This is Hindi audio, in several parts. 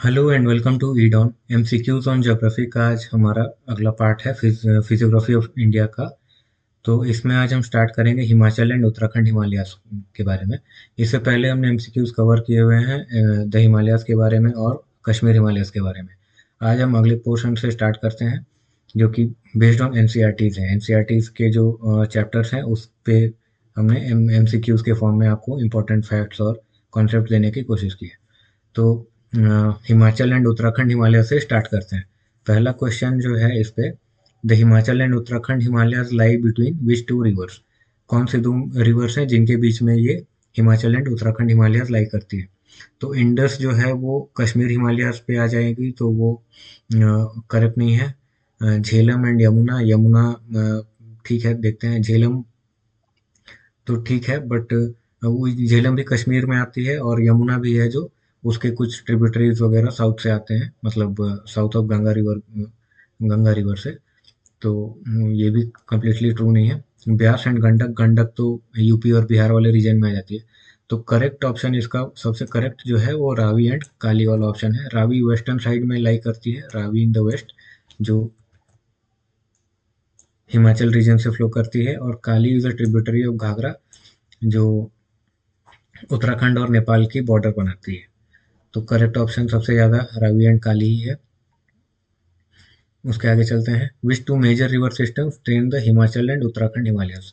Hello and welcome to Edon MCQs on geography का आज हमारा अगला पार्ट है फिजियोग्राफी ऑफ इंडिया का। तो इसमें आज हम स्टार्ट करेंगे हिमाचल एंड उत्तराखंड हिमालयास के बारे में। इससे पहले हमने एमसीक्यूज कवर किए हुए हैं द हिमालयास के बारे में और कश्मीर हिमालयास के बारे में। आज हम अगले पोर्शन से स्टार्ट करते हैं जो कि बेस्ड ऑन एनसीईआरटीज हैं। एनसीईआरटीज के जो चैप्टर्स हैं उस पे हमने एमसीक्यूज के फॉर्म में आपको इम्पोर्टेंट फैक्ट्स और कॉन्सेप्ट देने की कोशिश की है। तो हिमाचल एंड उत्तराखंड हिमालय से स्टार्ट करते हैं। पहला क्वेश्चन जो है इस पे, the Himachal and Uttarakhand Himalayas lie between which two rivers. कौन से दो रिवर्स हैं जिनके बीच में ये हिमाचल एंड उत्तराखंड हिमालयाज लाई करती है। तो इंडस जो है वो कश्मीर हिमालयाज पे आ जाएगी, तो वो करेक्ट नहीं है। झेलम एंड यमुना, यमुना ठीक है, देखते हैं झेलम तो ठीक है, बट वो झेलम भी कश्मीर में आती है और यमुना भी है जो उसके कुछ ट्रिब्यूटरीज वगैरह साउथ से आते हैं, मतलब साउथ ऑफ गंगा रिवर से। तो ये भी कम्प्लीटली ट्रू नहीं है। ब्यास एंड गंडक, गंडक तो यूपी और बिहार वाले रीजन में आ जाती है। तो करेक्ट ऑप्शन इसका सबसे करेक्ट जो है वो रावी एंड काली वाला ऑप्शन है। रावी वेस्टर्न साइड में लाई करती है, रावी इन द वेस्ट, जो हिमाचल रीजन से फ्लो करती है, और Kali is a tributary of Ghaghara जो उत्तराखंड और नेपाल की बॉर्डर बनाती है। तो करेक्ट ऑप्शन सबसे ज़्यादा रावी एंड काली ही है। उसके आगे चलते हैं। Which two major river systems drain the Himachal and Uttarakhand Himalayas.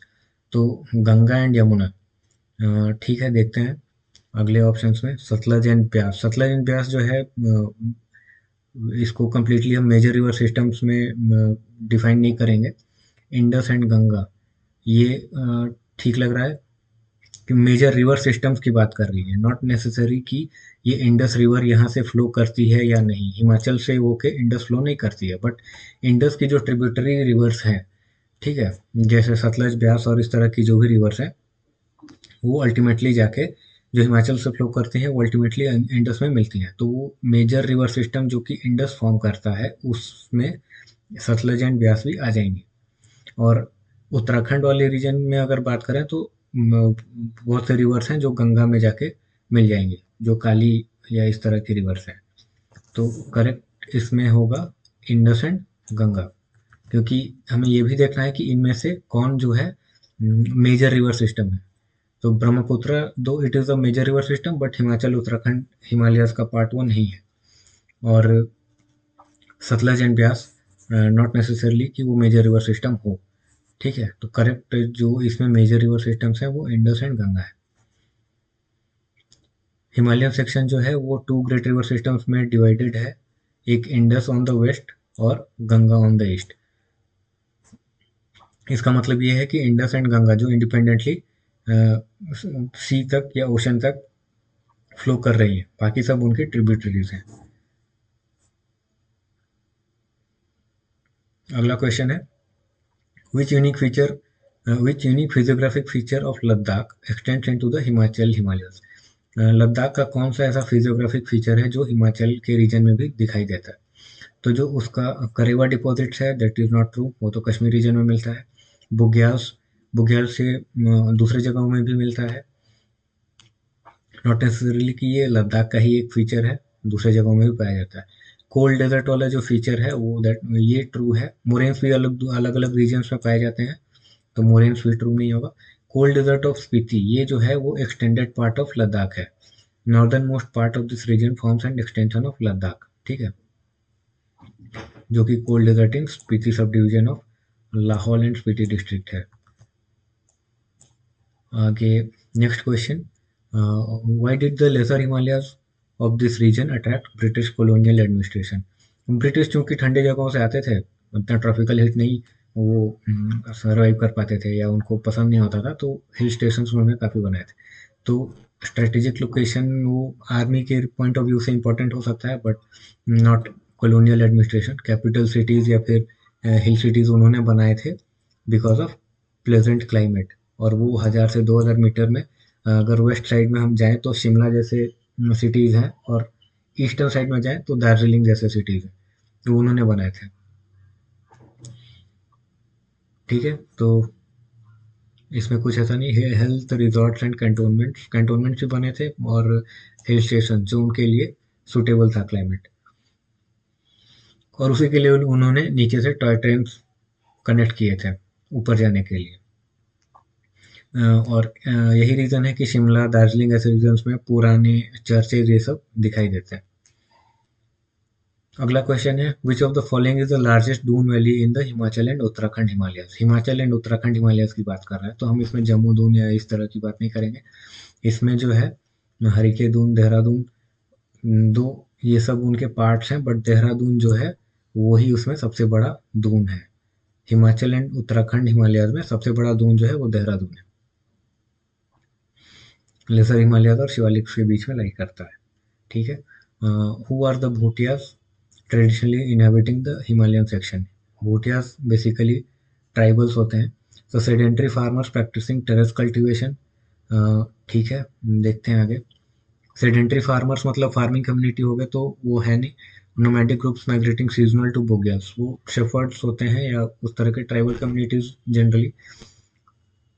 तो गंगा एंड यमुना ठीक है, देखते हैं अगले ऑप्शंस में। सतलज एंड ब्यास, सतलज एंड ब्यास जो है इसको कम्प्लीटली हम मेजर रिवर सिस्टम्स में डिफाइन नहीं करेंगे। इंडस एंड गंगा, ये ठीक लग रहा है कि मेजर रिवर सिस्टम्स की बात कर रही है, नॉट नेसेसरी कि ये इंडस रिवर यहाँ से फ्लो करती है या नहीं। हिमाचल से होके इंडस फ्लो नहीं करती है, बट इंडस की जो ट्रिब्यूटरी रिवर्स हैं, ठीक है, जैसे सतलज, ब्यास और इस तरह की जो भी रिवर्स हैं, वो अल्टीमेटली जाके जो हिमाचल से फ्लो करती हैं वो अल्टीमेटली इंडस में मिलती हैं। तो वो मेजर रिवर सिस्टम जो कि इंडस फॉर्म करता है उसमें सतलज एंड ब्यास भी आ जाएंगे। और उत्तराखंड वाले रीजन में अगर बात करें तो बहुत से रिवर्स हैं जो गंगा में जाके मिल जाएंगे, जो काली या इस तरह की रिवर्स हैं। तो करेक्ट इसमें होगा इंडस एंड गंगा, क्योंकि हमें ये भी देखना है कि इनमें से कौन जो है मेजर रिवर सिस्टम है। तो Brahmaputra though it is a major river system, but Himachal Uttarakhand Himalayas का पार्ट वो नहीं है। और Sutlej and Beas not necessarily कि वो मेजर रिवर सिस्टम हो। ठीक है, तो करेक्ट जो इसमें मेजर रिवर सिस्टम्स है वो इंडस एंड गंगा है। हिमालयन सेक्शन जो है वो टू ग्रेट रिवर सिस्टम्स में डिवाइडेड है, एक इंडस ऑन द वेस्ट और गंगा ऑन द ईस्ट। इसका मतलब ये है कि इंडस एंड गंगा जो इंडिपेंडेंटली सी तक या ओशन तक फ्लो कर रही है, बाकी सब उनके ट्रिब्यूटरीज हैं। अगला क्वेश्चन है, which unique feature which unique physiographic feature of Ladakh extends into the Himachal Himalayas. Ladakh का कौन सा ऐसा फिजियोग्राफिक फीचर है जो हिमाचल के रीजन में भी दिखाई देता है। तो जो उसका करेवा डिपॉजिट्स है दैट इज़ नॉट ट्रू, वो तो कश्मीर रीजन में मिलता है। बुग्याल्स, बुग्याल से दूसरी जगहों में भी मिलता है, नॉट नेसेसरीली कि ये लद्दाख का ही एक फीचर है, दूसरे जगहों में भी पाया जाता है। कोल्ड डेजर्ट वाला जो फीचर है वो दैट ये ट्रू है। मोरेन्स भी अलग अलग अलग रीजन्स में पाए जाते हैं, तो मोरेन्स भी ट्रू नहीं होगा। कोल्ड डेजर्ट ऑफ स्पीति ये जो है वो एक्सटेंडेड पार्ट ऑफ लद्दाख है। Northern most part of this region forms and extension of Ladakh, ठीक है, जो कि cold desert in Spiti sub division of Lahaul and Spiti district है। आगे next question, why did the lesser Himalayas of this region attract British colonial administration. British चूंकि ठंडी जगहों से आते थे, उतना ट्रॉपिकल हिट नहीं वो सर्वाइव कर पाते थे या उनको पसंद नहीं होता था, तो हिल स्टेशन उन्होंने काफ़ी बनाए थे। तो स्ट्रेटेजिक लोकेशन वो आर्मी के पॉइंट ऑफ व्यू से इम्पोर्टेंट हो सकता है, but not colonial administration. Capital cities या फिर हिल सिटीज़ उन्होंने बनाए थे बिकॉज ऑफ प्लेजेंट क्लाइमेट। और वो 1000 से 2000 मीटर में अगर वेस्ट साइड में हम जाएं तो शिमला जैसे सिटीज़ हैं, और ईस्टर्न साइड में जाएं तो दार्जिलिंग जैसे सिटीज़ हैं, तो उन्होंने बनाए थे। ठीक है, तो इसमें कुछ ऐसा नहीं है। Health resorts and cantonments, cantonments भी बने थे, और हिल स्टेशन जो उनके लिए सुटेबल था क्लाइमेट। और उसी के लिए उन्होंने नीचे से टॉय ट्रेन कनेक्ट किए थे ऊपर जाने के लिए। और यही रीज़न है कि शिमला, दार्जिलिंग ऐसे रीजन्स में पुराने चर्चेज ये सब दिखाई देते हैं। अगला क्वेश्चन है, which of the following is the largest Doon valley in the Himachal and Uttarakhand Himalayas. Himachal and Uttarakhand Himalayas की बात कर रहा है, तो हम इसमें जम्मू दून या इस तरह की बात नहीं करेंगे। इसमें जो है हरिके दून, देहरादून, दो ये सब उनके पार्ट्स हैं, बट देहरादून जो है वो ही उसमें सबसे बड़ा दून है। हिमाचल एंड उत्तराखंड हिमालयस में सबसे बड़ा दून जो है वो देहरादून है। लेसर हिमालयस और शिवालिक के बीच में लाई करता है। ठीक है। Who are the Bhutias traditionally inhabiting the Himalayan section. Bhutias basically tribals होते हैं। तो sedentary farmers practising terrace cultivation. ठीक है, देखते हैं आगे। सेडेंट्री फार्मर्स मतलब फार्मिंग कम्युनिटी हो गए, तो वो है नहीं। Nomadic groups migrating seasonal to bugyals, वो शेफर्ड्स होते हैं या उस तरह के ट्राइबल कम्युनिटीज जनरली।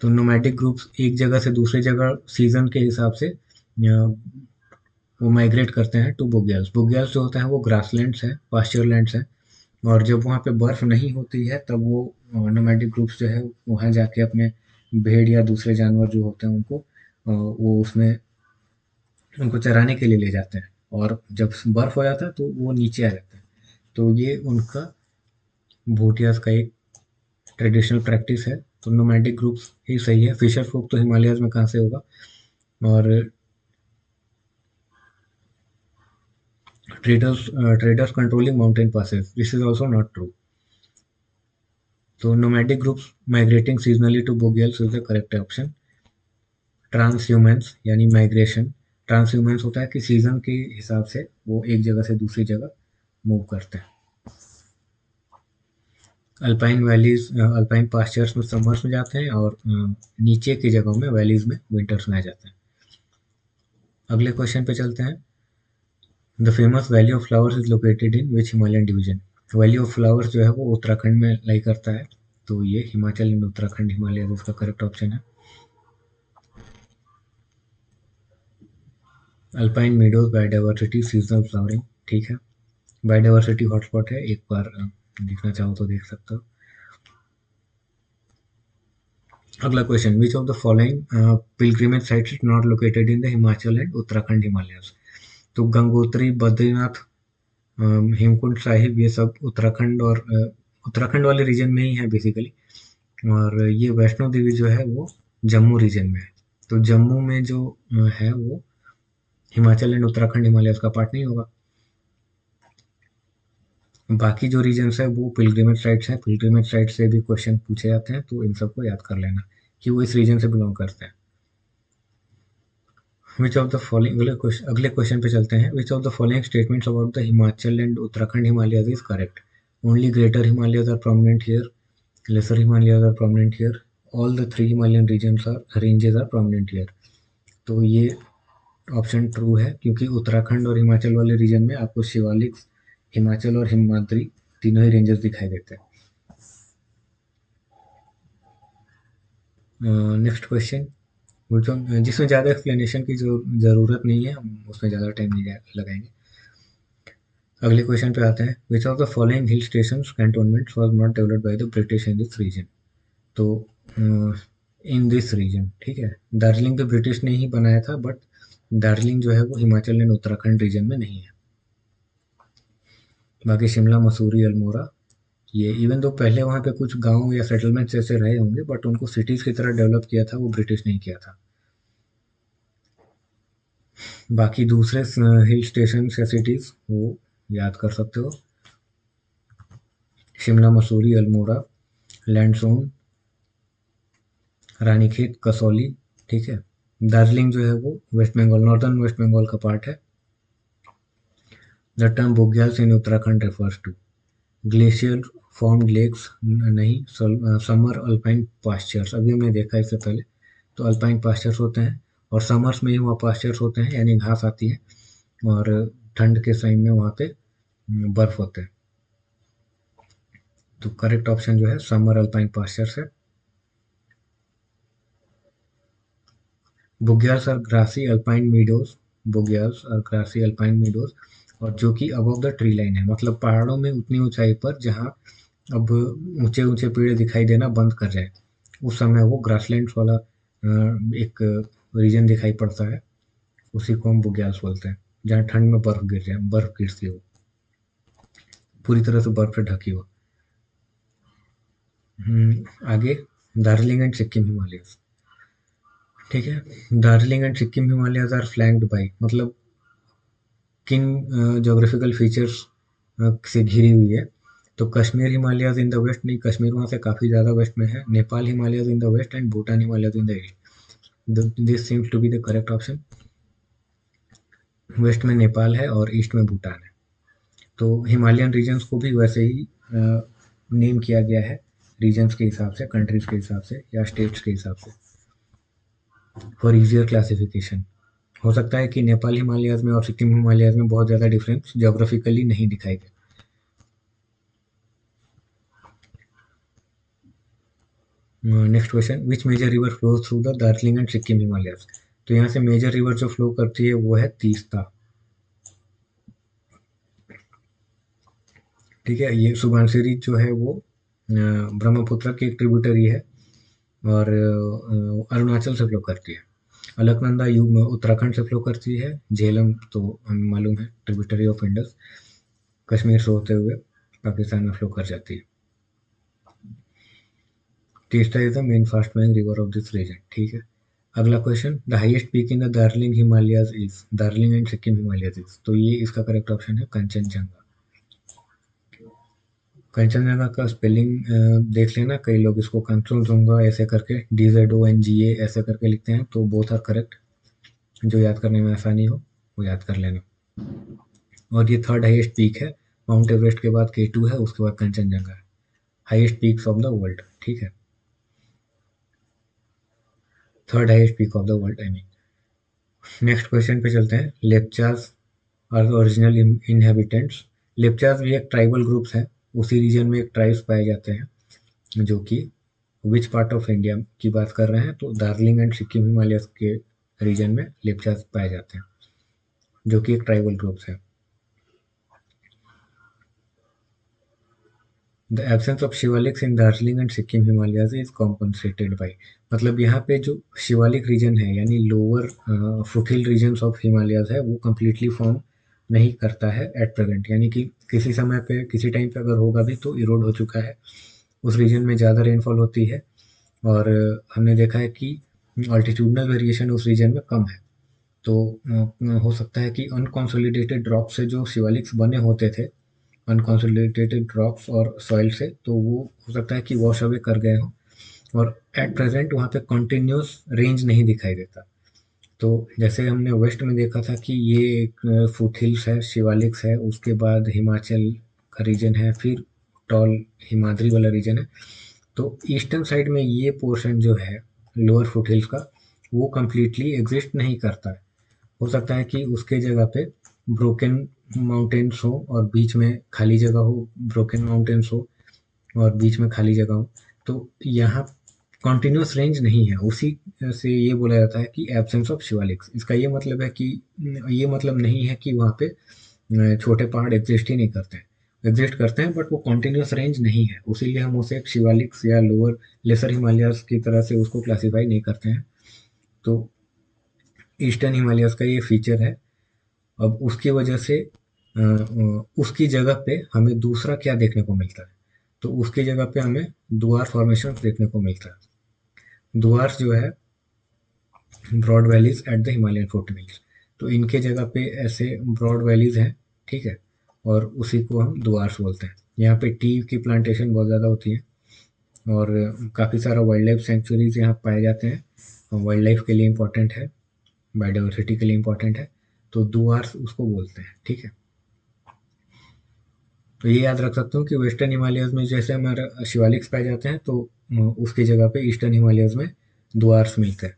तो नोमैडिक ग्रुप्स एक जगह से दूसरी जगह सीजन के हिसाब से वो माइग्रेट करते हैं टू बुग्याल्स। बुग्याल्स जो होते हैं वो ग्रासलैंड्स हैं, पास्चर लैंड्स हैं। और जब वहाँ पे बर्फ नहीं होती है तब वो नोमैडिक ग्रुप्स जो है वहाँ जाके अपने भेड़ या दूसरे जानवर जो होते हैं उनको वो उसमें उनको चराने के लिए ले जाते हैं। और जब बर्फ हो जाता है तो वो नीचे आ जाते हैं। तो ये उनका भूटियास का एक ट्रेडिशनल प्रैक्टिस है। तो नोमैडिक ग्रुप्स ही सही है। फिशर folk तो हिमालयस में कहाँ से होगा। और traders controlling mountain passes, this is also not true. So nomadic groups migrating seasonally to Bogales is the correct option. Transhumance यानी माइग्रेशन। ट्रांसह्यूमेंस होता है कि सीजन के हिसाब से वो एक जगह से दूसरी जगह मूव करते हैं। अल्पाइन वैलीज, अल्पाइन पास्चर्स में समर्स में जाते हैं और नीचे की जगहों में वैलीज में विंटर्स में आ जाते हैं। अगले क्वेश्चन पे चलते हैं। The famous valley of flowers is located in which Himalayan division. Valley of flowers जो है वो उत्तराखंड में लाई करता है। तो ये हिमाचल एंड उत्तराखंड हिमालय इसका करेक्ट ऑप्शन है। Alpine meadows biodiversity seasonal flowering, ठीक है। बायोडाइवर्सिटी हॉटस्पॉट है, एक बार देखना चाहो तो देख सकते हो। अगला question, which of the following pilgrimage sites is not located in the Himachal and Uttarakhand Himalayas. तो गंगोत्री, बद्रीनाथ, हेमकुंड साहिब ये सब उत्तराखंड और उत्तराखंड वाले रीजन में ही है बेसिकली। और ये वैष्णो देवी जो है वो जम्मू रीजन में है। तो जम्मू में जो है वो हिमाचल एंड उत्तराखंड हिमालय का पार्ट नहीं होगा। बाकी जो रीजन्स है वो पिलग्रिमेज साइट्स हैं। पिलग्रिमेज साइट से भी क्वेश्चन पूछे जाते हैं, तो इन सबको याद कर लेना कि वो इस रीजन से बिलोंग करते हैं। विच ऑफ द फॉलोइंग, अगले क्वेश्चन पे चलते हैं। Which of the following statements about the Himachal and Uttarakhand Himalayas is correct. Only greater Himalayas are prominent here, lesser Himalayas are prominent here, all the three Himalayan regions are ranges are prominent here। तो ये ऑप्शन ट्रू है, क्योंकि उत्तराखंड और हिमाचल वाले रीजन में आपको शिवालिक, हिमाचल और हिमाद्री तीनों ही रेंजेस दिखाई देते हैं। नेक्स्ट क्वेश्चन, जिसमें ज़्यादा एक्सप्लेनेशन की जो ज़रूरत नहीं है, हम उसमें ज़्यादा टाइम नहीं लगाएंगे। अगले क्वेश्चन पे आते हैं। Which of the following hill station cantonments was not developed by the British in this region. तो इन दिस रीजन, ठीक है, दार्जिलिंग तो ब्रिटिश ने ही बनाया था, बट दार्जिलिंग जो है वो हिमाचल एंड उत्तराखंड रीजन में नहीं है। बाकी शिमला, मसूरी, अल्मोड़ा, ये इवन तो पहले वहाँ पे कुछ गांव या सेटलमेंट्स ऐसे रहे होंगे, बट उनको सिटीज की तरह डेवलप किया था वो ब्रिटिश ने किया था। बाकी दूसरे हिल स्टेशन या सिटीज वो याद कर सकते हो। शिमला, मसूरी, अल्मोड़ा, लैंडसोन, रानीखेत, कसौली, ठीक है। दार्जिलिंग जो है वो West Bengal, northern West Bengal का पार्ट है। The term bugyals in Uttarakhand refers to glacier formed lakes, नहीं, समर अल्पाइन पास्चर्स, अभी हमने देखा इससे पहले। तो अल्पाइन पास्चर्स होते हैं और समर्स में ही वहाँ पास्चर्स होते हैं, यानी घास आती है, और ठंड के टाइम में वहाँ पे बर्फ होते हैं। तो करेक्ट ऑप्शन जो है समर अल्पाइन पास्चर्स है। Bugyals are grassy alpine meadows, bugyals are grassy alpine meadows और जो कि अबव द ट्री लाइन है, मतलब पहाड़ों में उतनी ऊंचाई पर जहाँ अब ऊंचे ऊंचे पेड़ दिखाई देना बंद कर जाए, उस समय वो ग्रासलैंड्स वाला एक रीजन दिखाई पड़ता है, उसी को हम बुग्याल्स बोलते हैं, जहाँ ठंड में बर्फ गिर जाए, बर्फ गिरती हो, पूरी तरह से बर्फ से ढकी हो। आगे दार्जिलिंग एंड सिक्किम हिमालयस। ठीक है, Darjeeling and Sikkim Himalayas are flanked by, मतलब किन जोग्राफिकल फीचर्स से घिरी हुई है। तो Kashmir Himalayas in the west, नहीं, कश्मीर वहाँ से काफ़ी ज़्यादा वेस्ट में है। Nepal Himalayas in the west and Bhutan Himalayas in the east. This seems to be the correct option. West में नेपाल है और ईस्ट में भूटान है। तो हिमालयन रीजन्स को भी वैसे ही नेम किया गया है, रीजन्स के हिसाब से, कंट्रीज के हिसाब से या स्टेट्स के हिसाब से, फॉर इजियर क्लासिफिकेशन। हो सकता है कि नेपाल हिमालयस में और सिक्किम हिमालयस में बहुत ज़्यादा डिफरेंस जोग्राफिकली नहीं दिखाई दे। Next question, which major river flows through the Darjeeling and Sikkim Himalayas. तो यहाँ से मेजर रिवर जो फ्लो करती है वो है तीस्ता। ठीक है, ये सुबनसिरी जो है वो ब्रह्मपुत्र की एक ट्रिब्यूटरी है और अरुणाचल से फ्लो करती है। अलकनंदा उत्तराखंड से फ्लो करती है। झेलम तो हमें मालूम है, ट्रिब्यूटरी ऑफ इंडस, कश्मीर से होते हुए पाकिस्तान में फ्लो कर जाती है। Teesta is the main fast flowing river of this region. ठीक है, अगला question, the highest peak in the Darjeeling Himalayas is, Darjeeling and Sikkim Himalayas is. तो ये इसका करेक्ट ऑप्शन है कंचनजंगा। कंचनजंगा का स्पेलिंग देख लेना, कई लोग इसको कंचनजंगा ऐसे करके DZONGA ऐसे करके लिखते हैं, तो बोथ आर करेक्ट। जो याद करने में आसानी हो वो याद कर लेना। और ये थर्ड हाईएस्ट पीक है, माउंट एवरेस्ट के बाद K2 है, उसके बाद कंचनजंगा है, highest peaks of the world. ठीक है, third highest peak of the world I mean. Next question पे चलते हैं, लेप्चास आर ओरिजिनल इनहेबिटेंट्स। लेप्चास भी एक ट्राइबल ग्रुप्स है, उसी रीजन में एक ट्राइब्स पाए जाते हैं, जो कि विच पार्ट ऑफ इंडिया की बात कर रहे हैं, तो दार्जिलिंग एंड सिक्किम हिमालयस के रीजन में लेप्चास पाए जाते हैं, जो कि एक ट्राइबल ग्रुप्स है। The absence of Shivaliks in Darjeeling and Sikkim Himalayas is compensated by, मतलब यहाँ पे जो शिवालिक रीजन है यानी lower foothill regions of Himalayas है, वो कम्प्लीटली फॉर्म नहीं करता है एट प्रेजेंट, यानी कि किसी समय पे, किसी टाइम पे अगर होगा भी तो इरोड हो चुका है। उस रीजन में ज़्यादा रेनफॉल होती है और हमने देखा है कि अल्टीट्यूडनल वेरिएशन उस रीजन में कम है। तो हो सकता है कि अनकॉन्सोलिडेटेड रॉक से जो शिवालिक्स बने होते थे, अनकॉन्सोलिडेटेड रॉक्स और सॉइल से, तो वो हो सकता है कि वॉश अवे कर गए हों और एट प्रेजेंट वहाँ पे कंटिन्यूस रेंज नहीं दिखाई देता। तो जैसे हमने वेस्ट में देखा था कि ये एक फुट हिल्स है, शिवालिक्स है, उसके बाद हिमाचल का रीजन है, फिर टॉल हिमाद्री वाला रीजन है। तो ईस्टर्न साइड में ये पोर्शन जो है लोअर फुट हिल्स का, वो कम्प्लीटली एग्जिस्ट नहीं करता है। हो सकता है कि उसके जगह पे ब्रोकन माउंटेन्स हो और बीच में खाली जगह हो, ब्रोकन माउंटेन्स हो और बीच में खाली जगह हो। तो यहाँ कॉन्टिन्यूस रेंज नहीं है, उसी से ये बोला जाता है कि एब्सेंस ऑफ शिवालिक्स। इसका ये मतलब है कि ये मतलब नहीं है कि वहाँ पे छोटे पहाड़ एग्जिस्ट ही नहीं करते हैं, एग्जिस्ट करते हैं, बट वो कॉन्टिन्यूस रेंज नहीं है, उसीलिए हम उसे एक शिवालिक्स या लोअर लेसर हिमालयस की तरह से उसको क्लासीफाई नहीं करते हैं। तो ईस्टर्न हिमालयस का ये फीचर है। अब उसकी वजह से उसकी जगह पे हमें दूसरा क्या देखने को मिलता है, तो उसकी जगह पे हमें दुआर फॉर्मेशन देखने को मिलता है। दुआर जो है broad valleys at the Himalayan foothills, तो इनके जगह पे ऐसे ब्रॉड वैलीज हैं। ठीक है, और उसी को हम दुआर्स बोलते हैं। यहाँ पे टी की प्लांटेशन बहुत ज़्यादा होती है और काफ़ी सारा वाइल्ड लाइफ सेंचुरीज यहाँ पाए जाते हैं, वाइल्ड लाइफ के लिए इम्पोर्टेंट है, बायोडाइवर्सिटी के लिए इम्पोर्टेंट है, तो दुआर्स उसको बोलते हैं। ठीक है, तो ये याद रख सकते हो कि वेस्टर्न हिमालयस में जैसे हमारे शिवालिक्स पाए जाते हैं, तो उसकी जगह पे ईस्टर्न हिमालयस में दुआर्स मिलते हैं।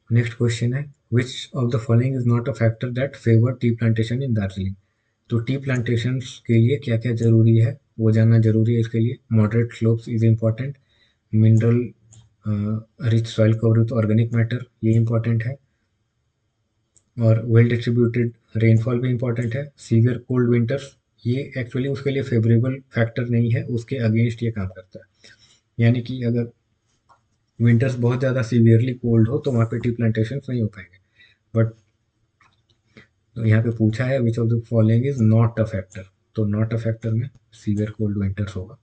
नेक्स्ट क्वेश्चन है, which of the following is not a factor that favour tea plantation in Darjeeling. तो टी प्लांटेशन के लिए क्या क्या जरूरी है वो जानना जरूरी है। इसके लिए moderate slopes is important, mineral rich soil cover with organic matter, ये इंपॉर्टेंट है। और वेल डिस्ट्रीब्यूटेड रेनफॉल भी इंपॉर्टेंट है। सीवियर कोल्ड विंटर्स, ये एक्चुअली उसके लिए फेवरेबल फैक्टर नहीं है, उसके अगेंस्ट ये काम करता है। यानी कि अगर विंटर्स बहुत ज़्यादा सीवियरली कोल्ड हो तो वहाँ पे टी प्लांटेशन नहीं हो पाएंगे। बट तो यहाँ पे पूछा है which of the following is not a factor, तो नॉट अ फैक्टर में सीवियर कोल्ड विंटर्स होगा।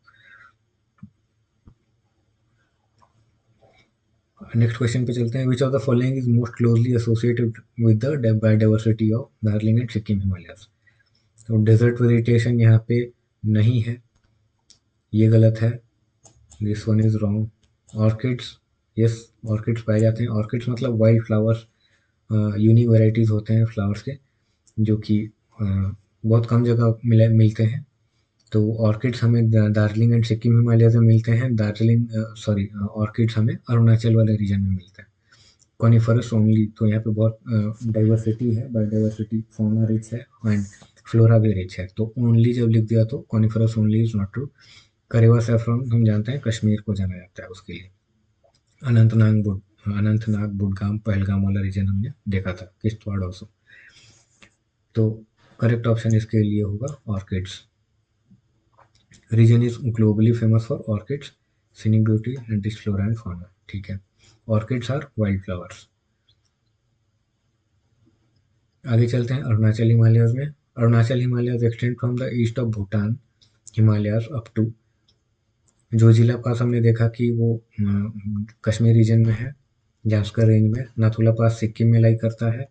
नेक्स्ट क्वेश्चन पे चलते हैं। Which of the following is most closely associated with the biodiversity of Darjeeling and Sikkim Himalayas. तो डेजर्ट वेजिटेशन यहाँ पे नहीं है, ये गलत है, this one is wrong. Orchids, yes, orchids पाए जाते हैं। ऑर्किड्स मतलब वाइल्ड फ्लावर्स, यूनिक वेराइटीज होते हैं फ्लावर्स के, जो कि बहुत कम जगह मिलते हैं। तो ऑर्किड्स हमें दार्जिलिंग एंड सिक्किम हिमालय से मिलते हैं। दार्जिलिंग सॉरी, ऑर्किड्स हमें अरुणाचल वाले रीजन में मिलते हैं। कॉनिफरस ओनली, तो यहाँ पे बहुत डाइवर्सिटी है, बायोडाइवर्सिटी, फौना रिच है एंड फ्लोरा भी रिच है। तो ओनली जब लिख दिया तो coniferous only is not true. Karewa saffron हम जानते हैं कश्मीर को जाना जाता है उसके लिए। अनंतनाग बुडगाम पहलगाम वाला रीजन हमने देखा था, किश्तवाड़ ऑल्सो। तो करेक्ट ऑप्शन इसके लिए होगा orchids. Region is globally famous for orchids, scenic beauty and rich flora and fauna. ठीक है, ऑर्किड्स आर वाइल्ड फ्लावर्स। आगे चलते हैं अरुणाचल हिमालयस में। Arunachal Himalayas extend from the east of Bhutan Himalayas up to, Zojila pass हमने देखा कि वो कश्मीर रीजन में है, जास्कर रेंज में। नाथुला पास सिक्किम में लाई करता है।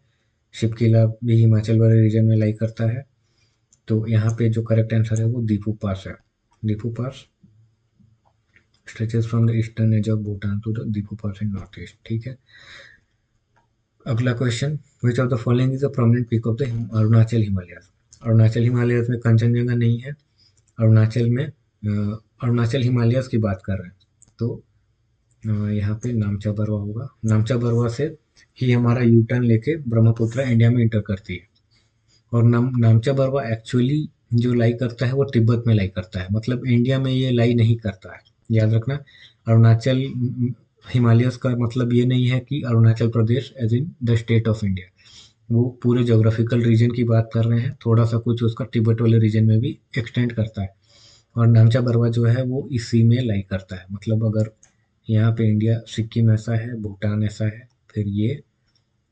शिपकिला भी हिमाचल वाले रीजन में लाई करता है। तो यहाँ पे जो करेक्ट आंसर है वो दीपू पास है। Dipu pass stretches from the eastern edge of Bhutan to the Dipu pass in north east. ठीक है, अगला question. Which of the following is a prominent peak of the Arunachal Himalayas. Arunachal Himalayas में कंचनजंगा नहीं है। अरुणाचल में अरुणाचल हिमालयस की बात कर रहे हैं, तो यहाँ पे नामचा बरवा होगा। नामचा बरवा से ही हमारा यू टर्न लेके ब्रह्मपुत्र इंडिया में इंटर करती है। और नामचा बरवा एक्चुअली जो लाई करता है वो तिब्बत में लाई करता है, मतलब इंडिया में ये लाई नहीं करता है, याद रखना। अरुणाचल हिमालयस का मतलब ये नहीं है कि Arunachal Pradesh as in the state of India, वो पूरे जोग्राफिकल रीजन की बात कर रहे हैं। थोड़ा सा कुछ उसका तिब्बत वाले रीजन में भी एक्सटेंड करता है। और नामचा बरवा जो है वो इसी में लाई करता है, मतलब अगर यहाँ पे इंडिया सिक्किम ऐसा है, भूटान ऐसा है, फिर ये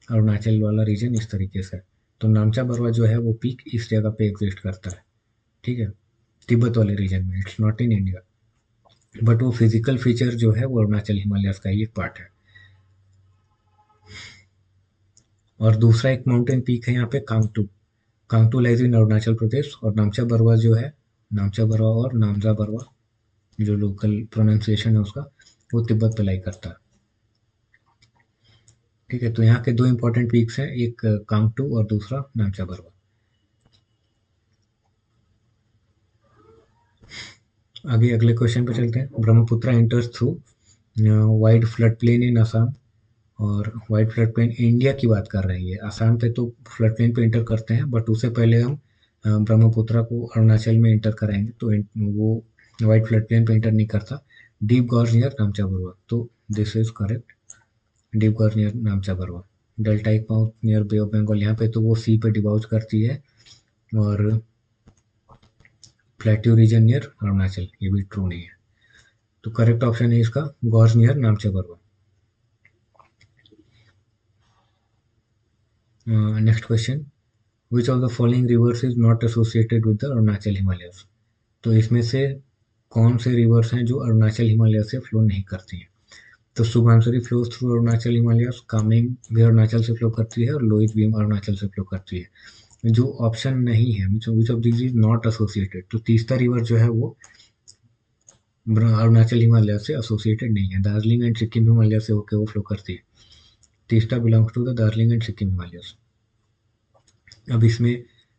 अरुणाचल वाला रीजन इस तरीके से है। तो नामचा बरवा जो है वो पीक इस जगह पे एग्जिस्ट करता है। ठीक है, तिब्बत वाले रीजन में, it's not in India. But वो फिजिकल फीचर जो है वो अरुणाचल हिमालयस का ही एक पार्ट है। और दूसरा एक माउंटेन पीक है यहाँ पे कांगटू। कांगटू लाइज इन अरुणाचल प्रदेश। और नामचा बरवा जो है, नामचा बरवा और नामजा बरवा जो लोकल प्रोनाउंसिएशन है उसका, वो तिब्बत पे लाई करता है। ठीक है, तो यहाँ के दो इंपॉर्टेंट पीक्स हैं, एक कांगटू और दूसरा नामचा बरवा। आगे अगले क्वेश्चन पे चलते हैं। Brahmaputra enters through wide flood plain in Assam. और वाइड फ्लड प्लेन इंडिया की बात कर रही है, असम पे तो फ्लड प्लेन पे इंटर करते हैं, बट उससे पहले हम ब्रह्मपुत्र को अरुणाचल में इंटर कराएंगे, तो वो वाइड फ्लड प्लेन पे इंटर नहीं करता। Deep gorge near Namcha Barwa, तो this is correct. Deep gorge near Namcha Barwa. Deltaic mouth near bay of Bengal, यहाँ पे तो वो सी पे डिवाउच करती है। और प्लेट्यू रीजन नियर अरुणाचल, ये भी ट्रू नहीं है। तो करेक्ट ऑप्शन है इसका gorge near Namcha Barwa. Next question. Which of the following rivers is not associated with the Arunachal Himalayas. तो इसमें से कौन से रिवर्स हैं जो अरुणाचल हिमालय से फ्लो नहीं करती हैं। तो Subansiri flows through Arunachal Himalayas, Kameng भी अरुणाचल से फ्लो करती है, और लोहित भी अरुणाचल से फ्लो करती है। जो ऑप्शन नहीं है, which of this is not associated, तो तीसरा रिवर जो है वो अरुणाचल हिमालय से एसोसिएटेड नहीं है, दार्जिलिंग एंड सिक्किम हिमालय से होकर वो फ्लो करती है। तीसरा belongs to the Darjeeling and Sikkim Himalayas. अब इसमें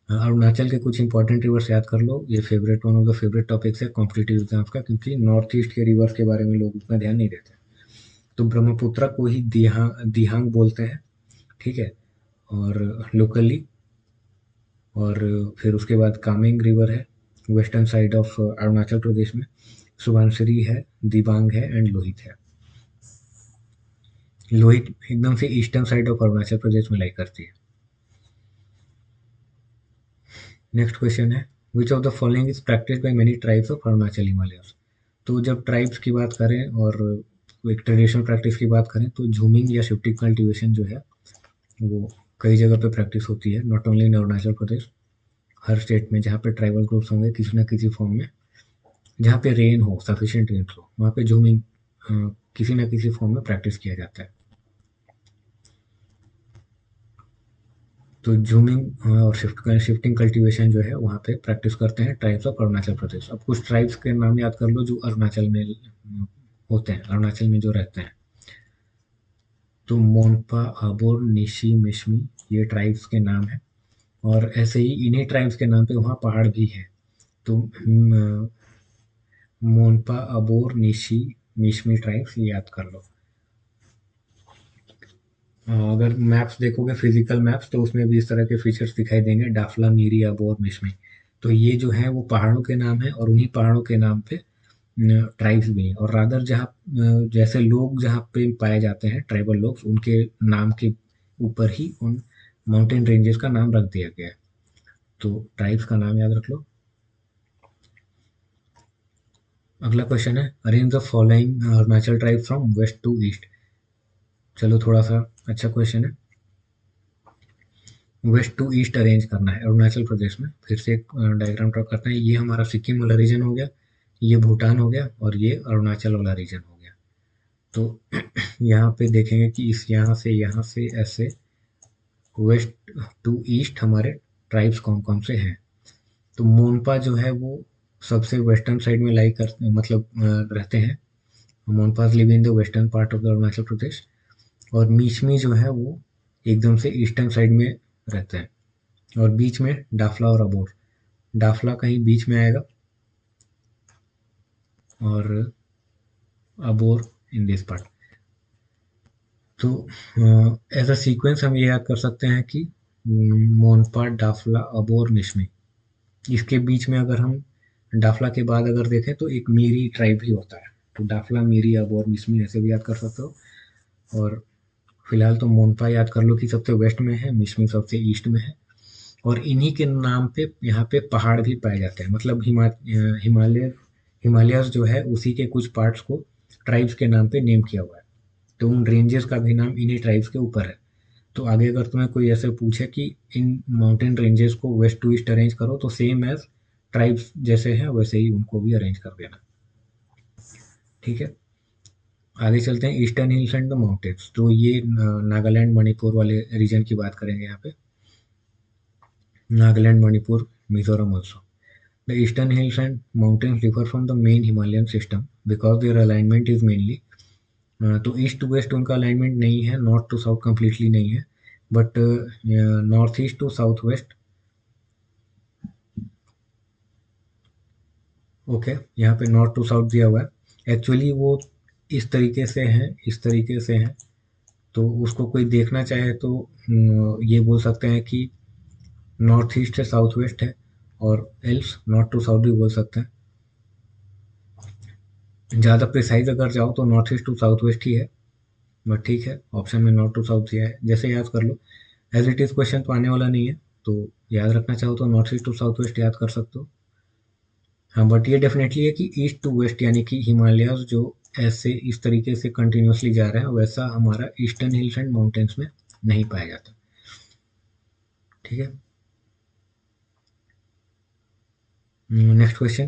अरुणाचल के कुछ इंपॉर्टेंट रिवर्स याद कर लो, ये favourite one of the favourite topics है कॉम्पिटिटिव एग्जाम्स का, क्योंकि नॉर्थ ईस्ट के रिवर्स के बारे में लोग उतना ध्यान नहीं देते। तो ब्रह्मपुत्र को ही दिहांग बोलते हैं। ठीक है, और लोकली। और फिर उसके बाद कामेंग रिवर है western side of Arunachal Pradesh में। सुबनसिरी है, दिबांग है एंड लोहित है। लोहित एकदम से eastern side of Arunachal Pradesh में लाई करती है। नेक्स्ट क्वेश्चन है, which of the following is practice by many tribes of Arunachal Himalayas. तो जब ट्राइब्स की बात करें और एक ट्रेडिशनल प्रैक्टिस की बात करें तो झूमिंग या शिफ्टिंग कल्टीवेशन जो है वो कई जगह पे प्रैक्टिस होती है, not only in Arunachal Pradesh. Her state में जहाँ पे ट्राइबल ग्रुप्स होंगे किसी ना किसी फॉर्म में, जहाँ पे रेन हो, सफिशिएंट रेन हो, वहाँ पे झूमिंग किसी ना किसी फॉर्म में प्रैक्टिस किया जाता है। तो झूमिंग और शिफ्टिंग कल्टीवेशन जो है वहाँ पे प्रैक्टिस करते हैं ट्राइब्स ऑफ अरुणाचल प्रदेश। अब कुछ ट्राइब्स के नाम याद कर लो जो अरुणाचल में होते हैं, अरुणाचल में जो रहते हैं। तो मोनपा, आबोर, निशी, मिशमी, ये ट्राइब्स के नाम हैं। और ऐसे ही इन्हीं ट्राइब्स के नाम पे वहाँ पहाड़ भी हैं। तो मोनपा, अबोर, निशी, मिशमी ट्राइब्स ये याद कर लो। अगर मैप्स देखोगे, फिजिकल मैप्स, तो उसमें भी इस तरह के फीचर्स दिखाई देंगे, डाफला, मीरी, अबोर, मिशमी। तो ये जो है वो पहाड़ों के नाम है और उन्हीं पहाड़ों के नाम पे ट्राइब्स भी हैं। और रादर जहाँ जैसे लोग जहाँ पे पाए जाते हैं ट्राइबल लोग, उनके नाम के ऊपर ही उन माउंटेन रेंजेस का नाम रख दिया गया है। तो ट्राइब्स का नाम याद रख लो। अगला क्वेश्चन है, arrange the following Arunachal tribe from west to east. चलो थोड़ा सा अच्छा क्वेश्चन है। वेस्ट टू ईस्ट अरेंज करना है अरुणाचल प्रदेश में। फिर से एक डायग्राम ड्रॉ करते हैं। ये हमारा सिक्किम वाला रीजन हो गया, ये भूटान हो गया और ये अरुणाचल वाला रीजन हो गया। तो यहाँ पे देखेंगे कि इस यहाँ से ऐसे वेस्ट टू ईस्ट हमारे ट्राइब्स कौन कौन से हैं। तो मोनपा जो है वो सबसे वेस्टर्न साइड में लाई कर मतलब रहते हैं। Monpas live in the western part of the Arunachal Pradesh. और मीशमी जो है वो एकदम से ईस्टर्न साइड में रहते हैं। और बीच में डाफला और अबोर, डाफला कहीं बीच में आएगा और अबोर इन दिस पार्ट। तो एज अ सीक्वेंस हम ये याद कर सकते हैं कि मोनपा, डाफला, अबोर, मिशमी। इसके बीच में अगर हम डाफला के बाद अगर देखें तो एक मीरी ट्राइब भी होता है। तो डाफला, मीरी, अबोर, मिशमी ऐसे भी याद कर सकते हो। और फिलहाल तो मोनपा याद कर लो कि सबसे वेस्ट में है, मिशमी सबसे ईस्ट में है। और इन्हीं के नाम पे यहाँ पे पहाड़ भी पाए जाते हैं। मतलब हिमालयस जो है उसी के कुछ पार्ट्स को ट्राइब्स के नाम पे नेम किया हुआ है। तो उन रेंजेस का भी नाम इन्हीं ट्राइब्स के ऊपर है। तो आगे अगर तुम्हें कोई ऐसे पूछे कि इन माउंटेन रेंजेस को वेस्ट टू ईस्ट अरेंज करो, तो सेम एज ट्राइब्स जैसे हैं वैसे ही उनको भी अरेंज कर देना। ठीक है, आगे चलते हैं। Eastern hills and the mountains. तो ये नागालैंड, मणिपुर वाले रीजन की बात करेंगे यहाँ पे। Nagaland, Manipur, Mizoram also. The eastern hills and mountains differ from the main Himalayan system because their alignment is mainly तो ईस्ट टू वेस्ट उनका अलाइनमेंट नहीं है, नॉर्थ टू साउथ कम्प्लीटली नहीं है, but north east to south west. Okay, यहाँ पे नॉर्थ टू साउथ दिया हुआ है। एक्चुअली वो इस तरीके से हैं, इस तरीके से हैं। तो उसको कोई देखना चाहे तो ये बोल सकते हैं कि नॉर्थ ईस्ट से साउथ वेस्ट है, और एल्स नॉर्थ टू साउथ भी बोल सकते हैं। ज़्यादा प्रिसाइज अगर जाओ तो north east to south west ही है, बट ठीक है, ऑप्शन में नॉर्थ टू साउथ दिया है, जैसे याद कर लो। एज इट इज़ क्वेश्चन तो आने वाला नहीं है, तो याद रखना चाहो तो north east to south west याद कर सकते हो। हाँ, बट ये डेफिनेटली है कि ईस्ट टू वेस्ट, यानी कि हिमालयाज जो ऐसे इस तरीके से कंटिन्यूसली जा रहे हैं, वैसा हमारा ईस्टर्न हिल्स एंड माउंटेन्स में नहीं पाया जाता। ठीक है, next question,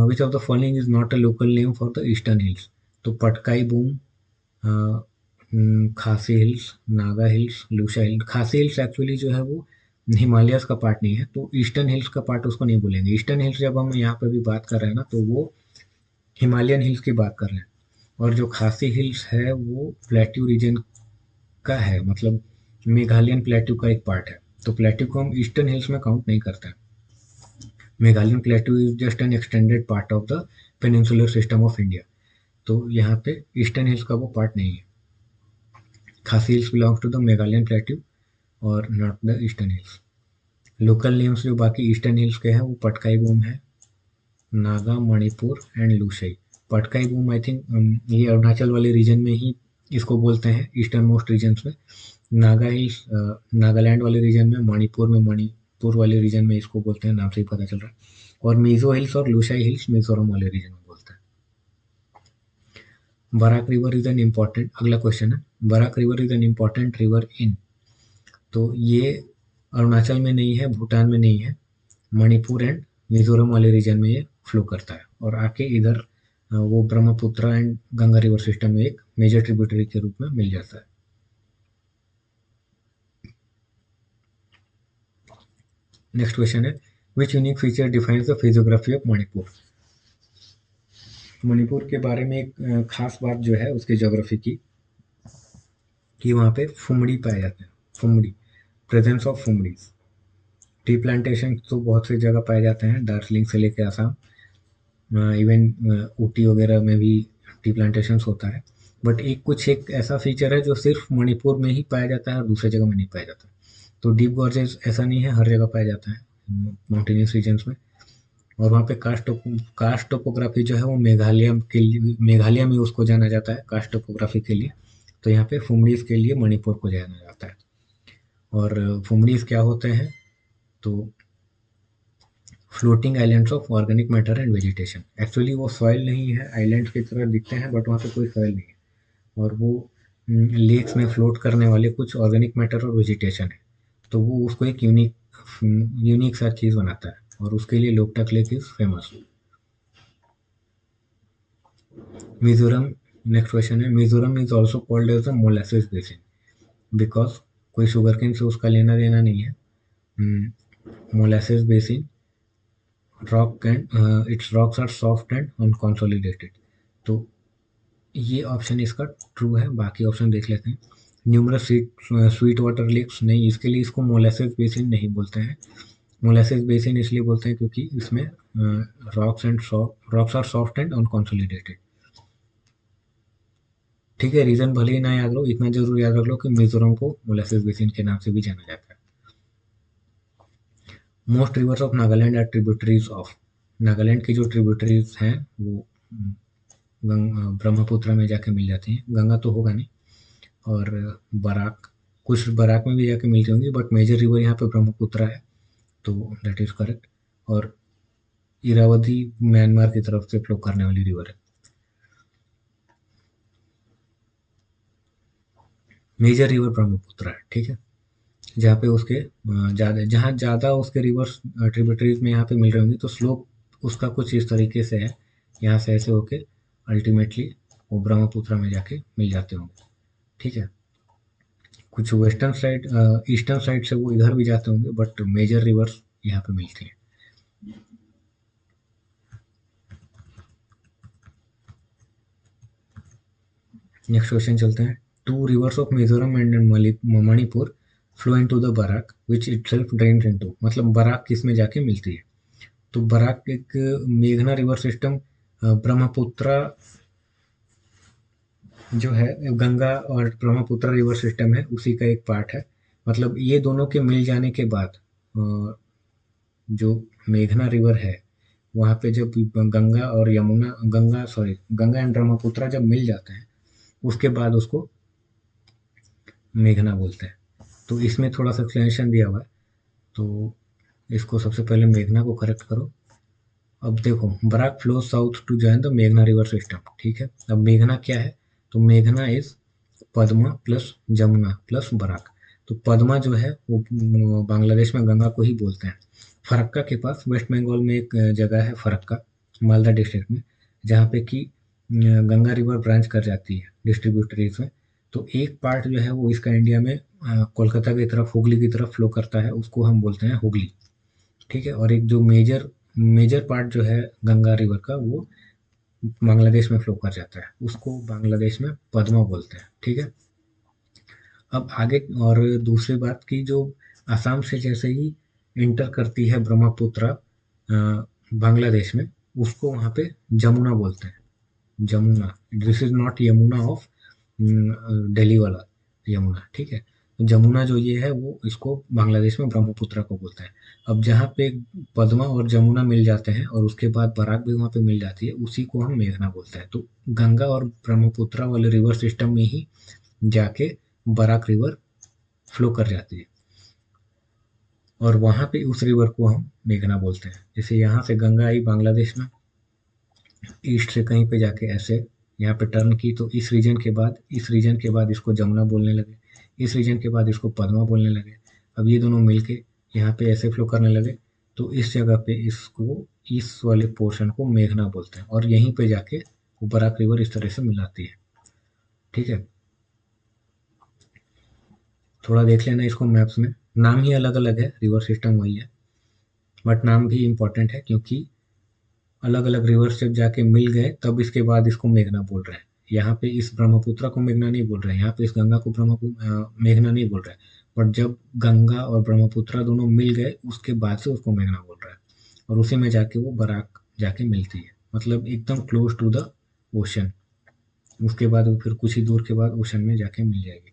which of the following is not a local name for the eastern hills. तो पटकाई बूम, खासी हिल्स, नागा हिल्स, लूशा हिल्स। खासी हिल्स एक्चुअली जो है वो हिमालयस का पार्ट नहीं है, तो ईस्टर्न हिल्स का पार्ट उसको नहीं बोलेंगे। ईस्टर्न हिल्स जब हम यहाँ पे भी बात कर रहे हैं ना, तो वो हिमालयन हिल्स की बात कर रहे हैं। और जो खासी हिल्स है वो प्लेट्यू रीजन का है, मतलब मेघालयन प्लेट्यू का एक पार्ट है। तो प्लेट्यू को हम ईस्टर्न हिल्स में काउंट नहीं करते हैं। Meghalayan plateau is just an extended part of the peninsular system of India. तो यहाँ पे ईस्टर्न हिल्स का वो पार्ट नहीं है। Khasi hills belongs to the Meghalayan plateau और not the eastern hills. Local names जो बाकी ईस्टर्न हिल्स के हैं वो पटकाई बूम है, Naga, Manipur and Lushai. Patkai Bum I think ये अरुणाचल वाले रीजन में ही इसको बोलते हैं, ईस्टर्न मोस्ट रीजन्स में। नागा हिल्स नागालैंड वाले रीजन में, मणिपुर में मणिपुर वाले रीजन में इसको बोलते हैं, नाम से ही पता चल रहा है। और मीजो हिल्स और लूशाई हिल्स मिजोरम वाले रीजन में बोलते हैं। Barak river is an important, अगला क्वेश्चन है, Barak river is an important river in, तो ये अरुणाचल में नहीं है, भूटान में नहीं है, मणिपुर एंड मिजोरम वाले रीजन में ये फ्लो करता है और आके इधर वो Brahmaputra and Ganga river system में एक मेजर ट्रिब्यूटरी के रूप में मिल जाता है। नेक्स्ट क्वेश्चन है, which unique feature defines the physiography of Manipur. Manipur के बारे में एक खास बात जो है उसकी ज्योग्राफी की, कि वहाँ पे फुमड़ी पाए जाते हैं, फुमड़ी, प्रेजेंस ऑफ फुमड़ीज। टी प्लांटेशन तो बहुत सी जगह पाए जाते हैं, दार्जिलिंग से लेकर आसाम, इवन ऊटी वगैरह में भी टी प्लांटेशन होता है। बट एक ऐसा फीचर है जो सिर्फ मणिपुर में ही पाया जाता है और दूसरे जगह में नहीं पाया जाता। तो डीप गॉर्जेस ऐसा नहीं है, हर जगह पाया जाता है माउंटेनियस रीजन्स में। और वहाँ पे कास्ट टोपोग्राफी जो है वो मेघालय में उसको जाना जाता है कास्ट टोपोग्राफी के लिए। तो यहाँ पे फुमडीज के लिए मणिपुर को जाना जाता है। और फुमडीज क्या होते हैं, तो floating islands of organic matter and vegetation. Actually वो सॉइल नहीं है, आइलैंड्स की तरह दिखते हैं बट वहाँ पे कोई सॉइल नहीं है, और वो लेक्स में फ्लोट करने वाले कुछ ऑर्गेनिक मैटर और वेजिटेशन है। तो वो उसको एक यूनिक सा चीज़ बनाता है, और उसके लिए Loktak lake is famous. Mizoram, next question है, Mizoram is also called as the molasses basin, because कोई शुगर केन से उसका लेना देना नहीं है। Molasses basin, rock and its rocks are soft and unconsolidated. तो ये ऑप्शन इसका ट्रू है, बाकी ऑप्शन देख लेते हैं। न्यूमरस स्वीट वाटर लेक्स, नहीं, इसके लिए इसको मोलासिस बेसिन नहीं बोलते हैं। मोलासिस बेसिन इसलिए बोलते हैं क्योंकि इसमें rocks are soft and unconsolidated. ठीक है, रीजन भले ही ना याद रहो, इतना जरूर याद रख लो कि मिजोरम को मोलासिस बेसिन के नाम से भी जाना जाता है। Most rivers of Nagaland are tributaries of, Nagaland की जो ट्रिब्यूटरीज हैं वो ब्रह्मपुत्र में जाके मिल जाती हैं। गंगा तो होगा नहीं, और बराक, कुछ बराक में भी जाके मिलती होंगी, बट मेजर रिवर यहाँ पे ब्रह्मपुत्र है, तो दैट इज करेक्ट। और इरावती म्यांमार की तरफ से फ्लो करने वाली रिवर है। मेजर रिवर ब्रह्मपुत्र है, ठीक है, जहाँ पे उसके जहाँ ज़्यादा उसके रिवर्स ट्रिब्यूटरीज में यहाँ पे मिल रही होंगी, तो स्लोप उसका कुछ इस तरीके से है, यहाँ से ऐसे होके अल्टीमेटली वो ब्रह्मपुत्र में जाके मिल जाते होंगे। ठीक है, कुछ वेस्टर्न साइड, ईस्टर्न साइड से वो इधर भी जाते होंगे, बट मेजर रिवर्स यहाँ पे मिलती हैं। नेक्स्ट क्वेश्चन चलते हैं, two rivers of Mizoram and Manipur flow into the Barak which itself drains into, मतलब बराक किस में जाके मिलती है, तो बराक एक मेघना रिवर सिस्टम, ब्रह्मपुत्र जो है, गंगा और ब्रह्मपुत्र रिवर सिस्टम है, उसी का एक पार्ट है। मतलब ये दोनों के मिल जाने के बाद जो मेघना रिवर है, वहाँ पे जब गंगा और यमुना, गंगा एंड ब्रह्मपुत्र जब मिल जाते हैं, उसके बाद उसको मेघना बोलते हैं। तो इसमें थोड़ा सा एक्सप्लेनेशन दिया हुआ है, तो इसको सबसे पहले मेघना को करेक्ट करो। अब देखो, Barak flow south to join the मेघना रिवर सिस्टम, ठीक है। अब मेघना क्या है, तो मेघना is Padma plus Jamuna plus Barak. तो पद्मा जो है वो बांग्लादेश में गंगा को ही बोलते हैं। फरक्का के पास वेस्ट बंगाल में एक जगह है फरक्का, मालदा डिस्ट्रिक्ट में, जहाँ पे कि गंगा रिवर ब्रांच कर जाती है डिस्ट्रीब्यूटरीज में। तो एक पार्ट जो है वो इसका इंडिया में कोलकाता की तरफ, हुगली की तरफ फ्लो करता है, उसको हम बोलते हैं हुगली, ठीक है। और एक जो मेजर मेजर पार्ट जो है गंगा रिवर का, वो बांग्लादेश में फ्लो कर जाता है, उसको बांग्लादेश में पद्मा बोलते हैं, ठीक है। अब आगे और दूसरी बात की, जो आसाम से जैसे ही इंटर करती है ब्रह्मपुत्र बांग्लादेश में, उसको वहाँ पे जमुना बोलते हैं, Jamuna. This is not Yamuna of Delhi वाला यमुना, ठीक है। तो जमुना जो ये है वो इसको बांग्लादेश में ब्रह्मपुत्र को बोलते हैं। अब जहाँ पे पद्मा और जमुना मिल जाते हैं और उसके बाद बराक भी वहाँ पे मिल जाती है, उसी को हम मेघना बोलते हैं। तो गंगा और ब्रह्मपुत्र वाले रिवर सिस्टम में ही जाके बराक रिवर फ्लो कर जाती है। और वहाँ पे उस रिवर को हम मेघना बोलते हैं। जैसे यहाँ से गंगा आई बांग्लादेश में, ईस्ट से कहीं पे जाके ऐसे यहाँ पे टर्न की, तो इस रीजन के बाद इसको जमुना बोलने लगे, इस रीजन के बाद इसको पद्मा बोलने लगे। अब ये दोनों मिलके यहाँ पे ऐसे फ्लो करने लगे, तो इस जगह पे इसको, इस वाले पोर्शन को मेघना बोलते हैं, और यहीं पे जाके वो बराक रिवर इस तरह से मिलाती है। ठीक है, थोड़ा देख लेना इसको मैप्स में, नाम ही अलग अलग है, रिवर सिस्टम वही है, बट नाम भी इम्पोर्टेंट है, क्योंकि अलग अलग रिवर्स जब जाके मिल गए तब इसके बाद इसको मेघना बोल रहे हैं। यहाँ पे इस ब्रह्मपुत्र को मेघना नहीं बोल रहे हैं, यहाँ पे इस गंगा को मेघना नहीं बोल रहे हैं, बट जब गंगा और ब्रह्मपुत्र दोनों मिल गए उसके बाद से उसको मेघना बोल रहा है, और उसी में जाके वो बराक जाके मिलती है, मतलब एकदम क्लोज टू द ओशन। उसके बाद वो फिर कुछ ही दूर के बाद ओशन में जाके मिल जाएगी।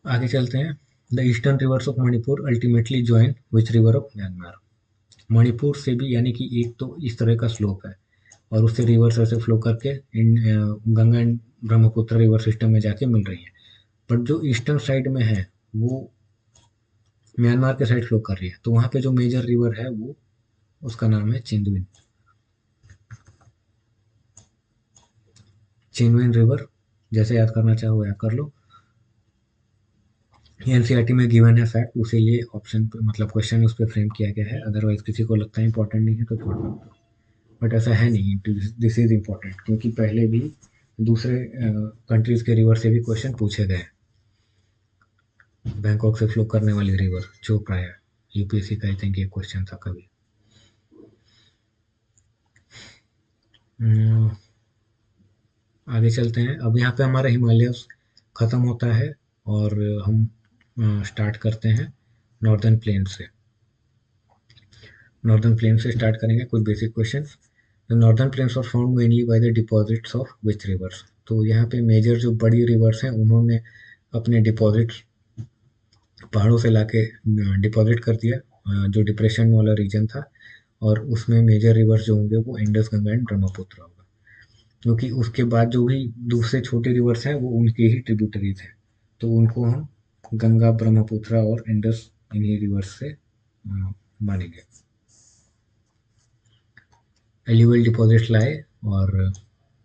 आगे चलते हैं। The eastern reverse of Manipur ultimately join which river of Myanmar. Manipur से भी, यानी कि एक तो इस तरह का स्लोप है, और उससे रिवर्स ऐसे फ्लो करके Ganga and Brahmaputra river system में जाके मिल रही है। बट जो ईस्टर्न साइड में है वो म्यांमार के साइड फ्लो कर रही है, तो वहाँ पे जो मेजर रिवर है वो, उसका नाम है चिंदविन। चिंदविन रिवर, जैसे याद करना चाहो याद कर लो। ये एनसीईआरटी में गिवन है फैक्ट, उसे ये ऑप्शन पे, मतलब क्वेश्चन उस पर फ्रेम किया गया है, अदरवाइज किसी को लगता है इंपॉर्टेंट नहीं है तो छोड़ दो। बट ऐसा है नहीं, दिस इज इम्पोर्टेंट, क्योंकि पहले भी दूसरे कंट्रीज के रिवर से भी क्वेश्चन पूछे गए। बैंकॉक से फ्लो करने वाली रिवर जो प्राय यूपीएससी का आई थिंक ये क्वेश्चन था कभी। हम्म, आगे चलते हैं। अब यहाँ पे हमारा हिमालय खत्म होता है, और हम स्टार्ट करते हैं नॉर्दर्न प्लेन से। नॉर्दर्न प्लेन से स्टार्ट करेंगे कुछ basic question. The northern plains are found mainly by the deposits of which rivers. तो यहाँ पे मेजर जो बड़ी रिवर्स हैं उन्होंने अपने डिपॉजिट्स पहाड़ों से लाके डिपॉजिट कर दिया, जो डिप्रेशन वाला रीजन था, और उसमें मेजर रिवर्स जो होंगे वो इंडस, गंगा एंड ब्रह्मपुत्र होगा, क्योंकि उसके बाद जो भी दूसरे छोटे रिवर्स हैं वो उनके ही ट्रिब्यूटरीज हैं, तो उनको हम गंगा, ब्रह्मपुत्र और इंडस इन्हीं रिवर्स से मानेंगे। एल्यूवियल डिपॉजिट लाए और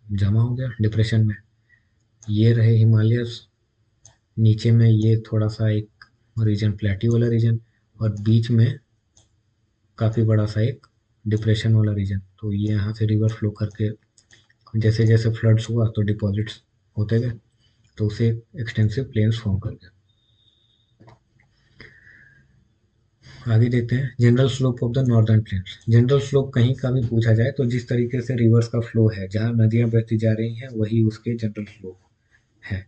जमा हो गया डिप्रेशन में। ये रहे हिमालयस, नीचे में ये थोड़ा सा एक रीजन प्लेट्यू वाला रीजन, और बीच में काफ़ी बड़ा सा एक डिप्रेशन वाला रीजन। तो ये यहाँ से रिवर फ्लो करके जैसे जैसे फ्लड्स हुआ तो डिपॉजिट्स होते गए, तो उसे एक्सटेंसिव प्लेन्स फॉर्म कर गया। आगे देखते हैं general slope of the northern planes. General slope कहीं का भी पूछा जाए तो जिस तरीके से रिवर्स का फ्लो है, जहाँ नदियाँ बहती जा रही हैं वही उसके जनरल स्लोप है।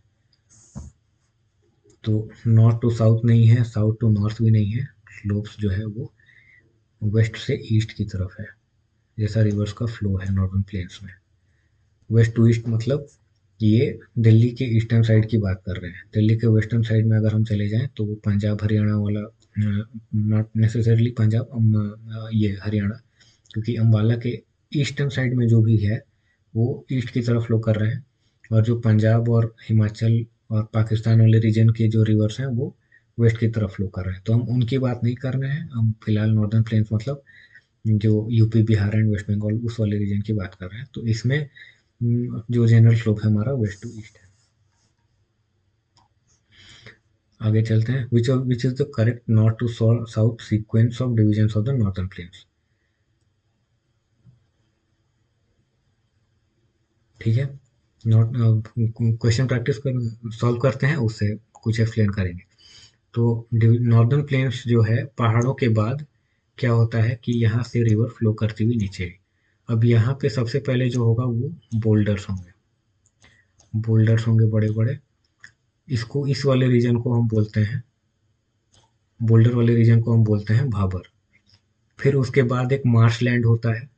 तो नॉर्थ टू साउथ नहीं है, साउथ टू नॉर्थ भी नहीं है, स्लोप्स जो है वो वेस्ट से ईस्ट की तरफ है, जैसा रिवर्स का फ्लो है नॉर्दर्न प्लेन्स में। वेस्ट टू ईस्ट मतलब ये दिल्ली के ईस्टर्न साइड की बात कर रहे हैं। दिल्ली के वेस्टर्न साइड में अगर हम चले जाएं तो वो पंजाब हरियाणा वाला, नॉट नेसेसरली पंजाब, ये हरियाणा, क्योंकि अम्बाला के ईस्टर्न साइड में जो भी है वो ईस्ट की तरफ फ्लो कर रहे हैं, और जो पंजाब और हिमाचल और पाकिस्तान वाले रीजन के जो रिवर्स हैं वो वेस्ट की तरफ फ्लो कर रहे हैं, तो हम उनकी बात नहीं कर रहे हैं। हम फिलहाल नॉर्दर्न प्लेन्स मतलब जो UP, Bihar and West Bengal उस वाले रीजन की बात कर रहे हैं। तो इसमें जो जनरल स्लोप है हमारा वेस्ट टू ईस्ट है। आगे चलते हैं। Which is the correct north to south sequence of division of the northern plains. ठीक है, नॉट क्वेश्चन प्रैक्टिस कर सॉल्व करते हैं, उससे कुछ एक्सप्लेन करेंगे। तो नॉर्दर्न प्लेन्स जो है, पहाड़ों के बाद क्या होता है कि यहाँ से रिवर फ्लो करती हुई नीचे आई। अब यहाँ पे सबसे पहले जो होगा वो बोल्डर्स होंगे, बोल्डर्स होंगे बड़े बड़े। इसको, इस वाले रीजन को हम बोलते हैं, बोल्डर वाले रीजन को हम बोलते हैं भाबर। फिर उसके बाद एक मार्श लैंड होता है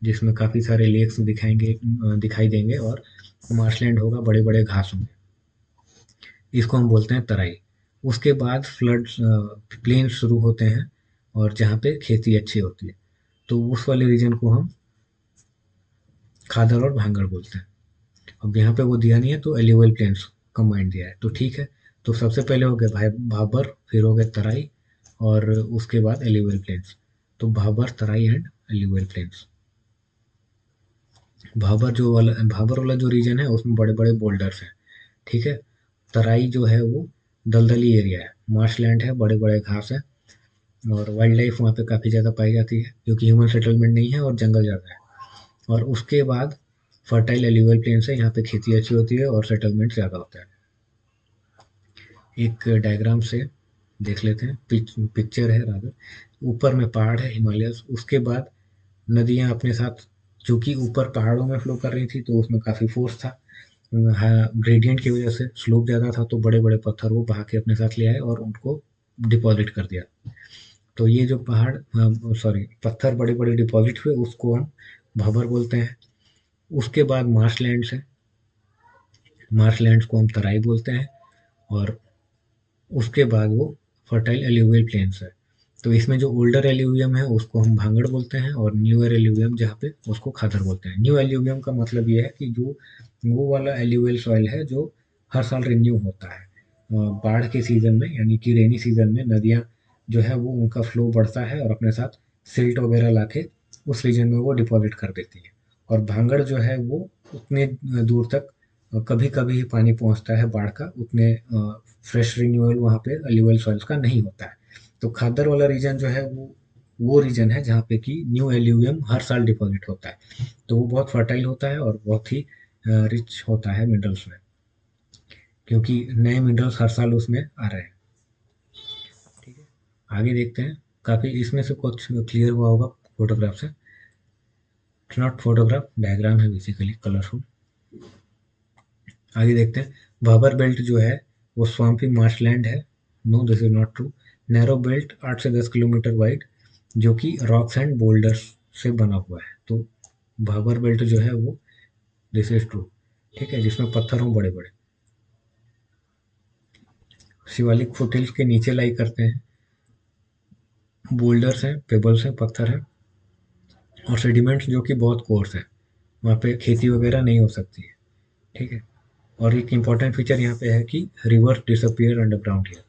जिसमें काफ़ी सारे लेक्स दिखाई देंगे, और मार्श लैंड होगा, बड़े बड़े घास होंगे, इसको हम बोलते हैं तराई। उसके बाद फ्लड प्लेन शुरू होते हैं, और जहाँ पे खेती अच्छी होती है, तो उस वाले रीजन को हम खादर और भांगड़ बोलते हैं। अब यहाँ पे वो दिया नहीं है तो एल्यूवियल प्लेन्स कंबाइंड दिया है, तो ठीक है। तो सबसे पहले हो गया भाबर, फिर हो गया तराई, और उसके बाद एल्यूवियल प्लेन्स। तो भाबर, तराई एंड एल्यूवियल प्लेन्स। भाबर वाला जो रीजन है उसमें बड़े बड़े बोल्डर्स हैं, ठीक है। तराई जो है वो दलदली एरिया है, मार्शलैंड है, बड़े बड़े घास है, और वाइल्ड लाइफ वहाँ पे काफ़ी ज़्यादा पाई जाती है क्योंकि ह्यूमन सेटलमेंट नहीं है और जंगल ज़्यादा है। और उसके बाद फर्टाइल एल्यूवियल प्लेन्स है, यहाँ पे खेती अच्छी होती है और सेटलमेंट ज़्यादा होता है। एक डायग्राम से देख लेते हैं, पिक्चर है रादर। ऊपर में पहाड़ है, हिमालयस, उसके बाद नदियाँ अपने साथ, चूंकि ऊपर पहाड़ों में फ्लो कर रही थी तो उसमें काफ़ी फोर्स था, हाँ, ग्रेडियंट की वजह से स्लोप ज़्यादा था, तो बड़े बड़े पत्थर वो बहा के अपने साथ ले आए और उनको डिपॉजिट कर दिया। तो ये जो सॉरी, पत्थर बड़े बड़े डिपॉजिट हुए उसको हम भंवर बोलते हैं। उसके बाद मार्शलैंड्स है, मार्शलैंड्स को हम तराई बोलते हैं। और उसके बाद वो फर्टाइल एल्यूवियल प्लेन्स है। तो इसमें जो ओल्डर एल्यूवियम है उसको हम भांगड़ बोलते हैं, और न्यूअर एल्यूवियम जहाँ पे उसको खादर बोलते हैं। न्यू एल्यूवियम का मतलब ये है कि जो वो वाला एल्यूवियल सॉइल है जो हर साल रिन्यू होता है। बाढ़ के सीजन में, यानी कि रेनी सीजन में, नदियाँ जो है वो उनका फ्लो बढ़ता है और अपने साथ सिल्ट वगैरह लाके उस रीजन में वो डिपॉजिट कर देती है। और भांगड़ जो है वो उतने दूर तक कभी कभी ही पानी पहुंचता है बाढ़ का, उतने फ्रेश रिन्यूअल वहाँ पे एल्यूवियल सॉइल्स का नहीं होता है। तो खादर वाला रीजन जो है वो रीजन है जहाँ पे कि न्यू एल्यूवियम हर साल डिपॉजिट होता है। तो वो बहुत फर्टाइल होता है और बहुत ही रिच होता है मिनरल्स में, क्योंकि नए मिनरल्स हर साल उसमें आ रहे हैं। ठीक है, आगे देखते हैं। काफ़ी इसमें से कुछ क्लियर हुआ होगा फोटोग्राफ से। इट्स नॉट फोटोग्राफ, डायग्राम है बेसिकली, कलरफुल। आगे देखते हैं। भाबर बेल्ट जो है वो स्वाम्पी मार्शलैंड है। No, this is not true. Narrow belt 8 से 10 किलोमीटर वाइड, जो कि रॉक्स एंड बोल्डर्स से बना हुआ है। तो भाबर बेल्ट जो है वो, दिस इज ट्रू, ठीक है, जिसमें पत्थर हों बड़े बड़े। शिवालिक फुटहिल्स के नीचे लाई करते हैं, बोल्डर्स हैं, पेबल्स हैं, पत्थर हैं, और सेडिमेंट्स जो कि बहुत कोर्स है, वहाँ पे खेती वगैरह नहीं हो सकती है। ठीक है। और एक इम्पॉर्टेंट फीचर यहाँ पे है कि रिवर डिसअपियर अंडरग्राउंड है,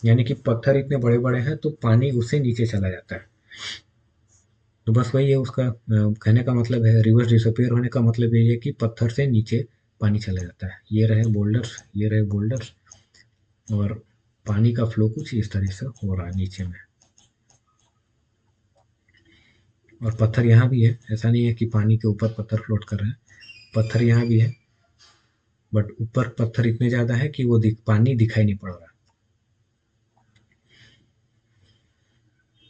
यानी कि पत्थर इतने बड़े बड़े हैं तो पानी उससे नीचे चला जाता है। तो बस वही है उसका कहने का मतलब है, रिवर्स डिसअपियर होने का मतलब यही है कि पत्थर से नीचे पानी चला जाता है। ये रहे बोल्डर्स, ये रहे बोल्डर्स, और पानी का फ्लो कुछ इस तरह से हो रहा है नीचे में। और पत्थर यहाँ भी है, ऐसा नहीं है कि पानी के ऊपर पत्थर फ्लोट कर रहे हैं, पत्थर यहाँ भी है, बट ऊपर पत्थर इतने ज़्यादा है कि वो पानी दिखाई नहीं पड़ रहा।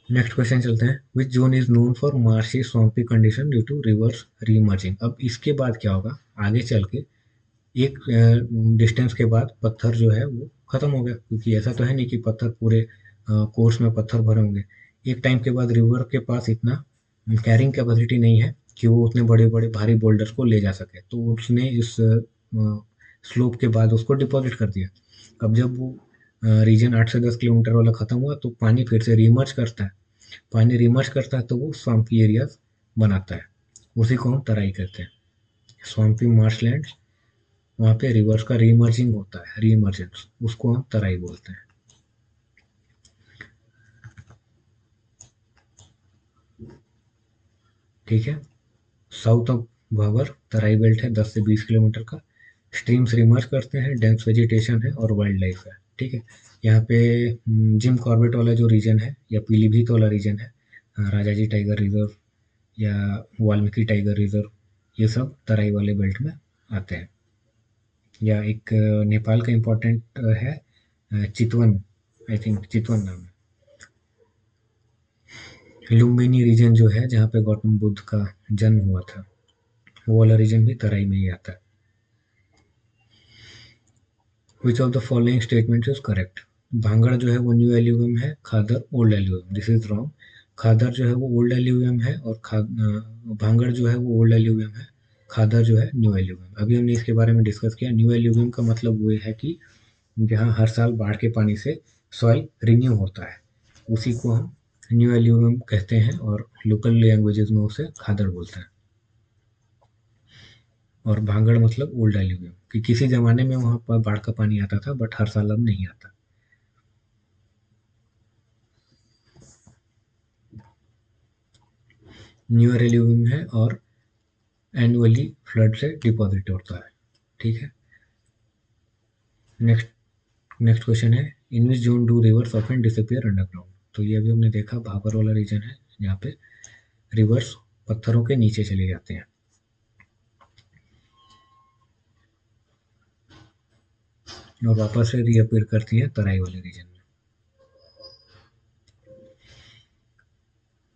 नेक्स्ट क्वेश्चन चलते हैं। Which zone is known for marshy swampy condition due to rivers reemerging. अब इसके बाद क्या होगा, आगे चल के एक डिस्टेंस के बाद पत्थर जो है वो खत्म हो गया, क्योंकि ऐसा तो है नहीं कि पत्थर पूरे कोर्स में पत्थर भरे होंगे। एक टाइम के बाद रिवर के पास इतना कैरिंग कैपेसिटी नहीं है कि वो उतने बड़े बड़े भारी बोल्डर्स को ले जा सके, तो उसने इस स्लोप के बाद उसको डिपॉजिट कर दिया। अब जब वो रीजन 8 से 10 किलोमीटर वाला खत्म हुआ तो पानी फिर से रिमर्ज करता है। पानी रिमर्ज करता है तो वो स्वाम्पी एरियाज बनाता है, उसी को हम तराई कहते हैं। स्वाम्पी मार्शलैंड, वहाँ पे रिवर्स का रीमर्जिंग होता है, रीमर्जेंस, उसको हम तराई बोलते हैं। ठीक है। South of Bhabar Terai belt है 10 से 20 किलोमीटर का। स्ट्रीम्स रिमर्ज करते हैं, डेंस वेजिटेशन है और वाइल्ड लाइफ है। ठीक है। यहाँ पे जिम कॉर्बेट वाला जो रीजन है या पीलीभीत वाला रीजन है, राजाजी टाइगर रिजर्व या वाल्मीकि टाइगर रिजर्व, ये सब तराई वाले बेल्ट में आते हैं। या एक नेपाल का इम्पोर्टेंट है चितवन, आई थिंक चितवन नाम है। लुम्बिनी रीजन जो है जहाँ पे गौतम बुद्ध का जन्म हुआ था, वो वाला रीजन भी तराई में ही आता है। Which of the following statement is correct. Bhangar जो है वो न्यू एल्यूवियम है, khadar old alluvium, this is wrong. Khadar जो है वो ओल्ड एल्यूवियम है और भांगड़ जो है वो ओल्ड एल्यूवियम है, खादर जो है न्यू एल्यूवियम। अभी हमने इसके बारे में डिस्कस किया। न्यू एल्यूवियम का मतलब वो है कि जहाँ हर साल बाढ़ के पानी से सॉइल रिन्यू होता है, उसी को हम न्यू एल्यूवियम कहते हैं और लोकल लैंग्वेजेस में उसे खादर बोलते हैं। और भांगड़ मतलब ओल्ड एल्यूवियम, कि किसी ज़माने में वहाँ पर बाढ़ का पानी आता था बट हर साल अब नहीं आता। न्यूअर एल्यूवियम है और एनुअली फ्लड से डिपॉजिट होता है। ठीक है। नेक्स्ट नेक्स्ट क्वेश्चन है, in which zone do rivers often disappear underground. तो ये अभी हमने देखा भाबर वाला रीजन है जहाँ पे रिवर्स पत्थरों के नीचे चले जाते हैं। और वापस से रीअपीयर करती है तराई वाले रीजन में।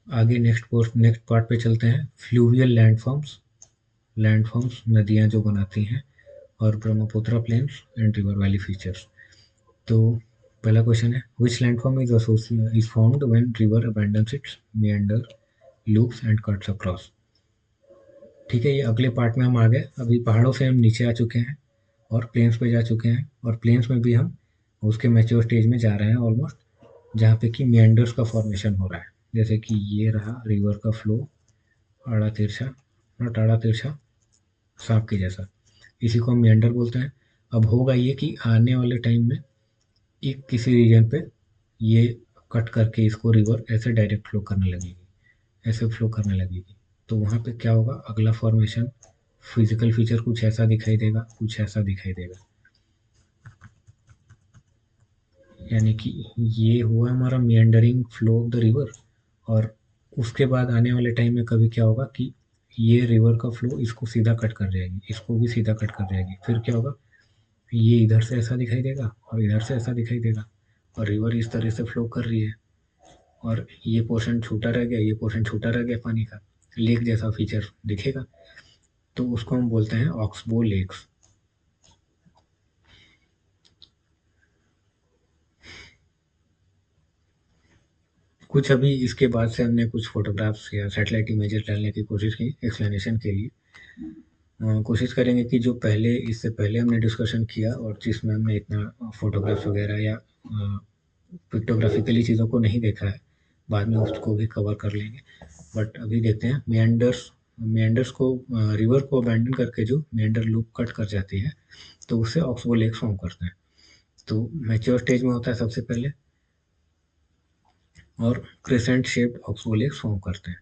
आगे नेक्स्ट पार्ट पे चलते हैं, फ्लूवियल लैंडफॉर्म्स नदियाँ जो बनाती हैं, और Brahmaputra plains and river valley features. तो पहला क्वेश्चन है, which landform is formed when river abandons its meander loops and cuts across. ठीक है, ये अगले पार्ट में हम आ गए। अभी पहाड़ों से हम नीचे आ चुके हैं और प्लेन्स पे जा चुके हैं, और प्लेन्स में भी हम उसके मैच्योर स्टेज में जा रहे हैं ऑलमोस्ट, जहाँ पे कि meanders का फॉर्मेशन हो रहा है। जैसे कि ये रहा रिवर का फ्लो, आड़ा तिरछा, नॉट आड़ा तिरछा, सांप के जैसा, इसी को हम meander बोलते हैं। अब होगा ये कि आने वाले टाइम में एक किसी रीजन पे ये कट करके इसको रिवर ऐसे डायरेक्ट फ्लो करने लगेगी, ऐसे फ्लो करने लगेगी। तो वहाँ पे क्या होगा, अगला फॉर्मेशन फिजिकल फीचर कुछ ऐसा दिखाई देगा, कुछ ऐसा दिखाई देगा। यानी कि ये हुआ हमारा meandering flow of the river, और उसके बाद आने वाले टाइम में कभी क्या होगा कि ये रिवर का फ्लो इसको सीधा कट कर जाएगी, इसको भी सीधा कट कर जाएगी। फिर क्या होगा, ये इधर से ऐसा दिखाई देगा और इधर से ऐसा दिखाई देगा, और रिवर इस तरह से फ्लो कर रही है, और ये पोर्शन छोटा रह गया, ये पोर्शन छोटा रह गया, पानी का लेक जैसा फीचर दिखेगा। तो उसको हम बोलते हैं ऑक्सबो लेक्स। कुछ अभी इसके बाद से हमने कुछ फोटोग्राफ्स या सैटेलाइट इमेजेस डालने की कोशिश की एक्सप्लेनेशन के लिए। कोशिश करेंगे कि जो पहले इससे पहले हमने डिस्कशन किया और जिसमें हमने इतना फोटोग्राफ्स वगैरह या पिक्टोग्राफिकली चीज़ों को नहीं देखा है, बाद में उसको भी कवर कर लेंगे। बट अभी देखते हैं मेंडर्स को, रिवर को अबैंडन करके जो मेंडर लूप कट कर जाती है, तो उससे ऑक्सबो लेक फॉर्म करते हैं। तो मैच्योर स्टेज में होता है सबसे पहले, और crescent shaped oxbow lake form करते हैं।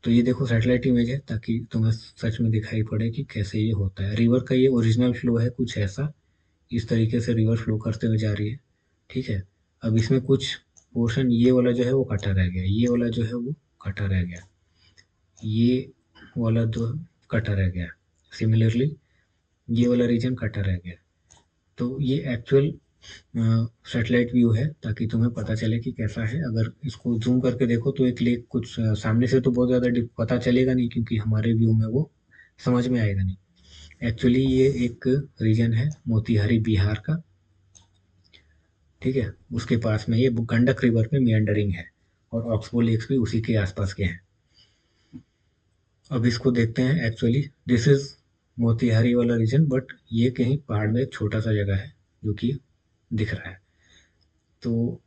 तो ये देखो सैटेलाइट इमेज है, ताकि तुम्हें सच में दिखाई पड़े कि कैसे ये होता है। रिवर का ये ओरिजिनल फ्लो है कुछ ऐसा, इस तरीके से रिवर फ्लो करते हुए जा रही है। ठीक है। अब इसमें कुछ पोर्शन ये वाला जो है वो कटा रह गया, ये वाला जो है वो कटा रह गया, ये वाला जो कटा रह गया, सिमिलरली ये वाला रीजन कटा रह गया। तो ये एक्चुअल सैटेलाइट व्यू है, ताकि तुम्हें पता चले कि कैसा है। अगर इसको जूम करके देखो तो एक लेक कुछ सामने से तो बहुत ज़्यादा पता चलेगा नहीं, क्योंकि हमारे व्यू में वो समझ में आएगा नहीं। एक्चुअली ये एक रीजन है मोतिहारी बिहार का। ठीक है, उसके पास में ये गंडक रिवर में मियंडरिंग है, और ऑक्सबो लेक्स भी उसी के आसपास के हैं। अब इसको देखते हैं। एक्चुअली दिस इज मोतिहारी वाला रीजन, बट ये कहीं पहाड़ में एक छोटा सा जगह है जो कि दिख रहा है। तो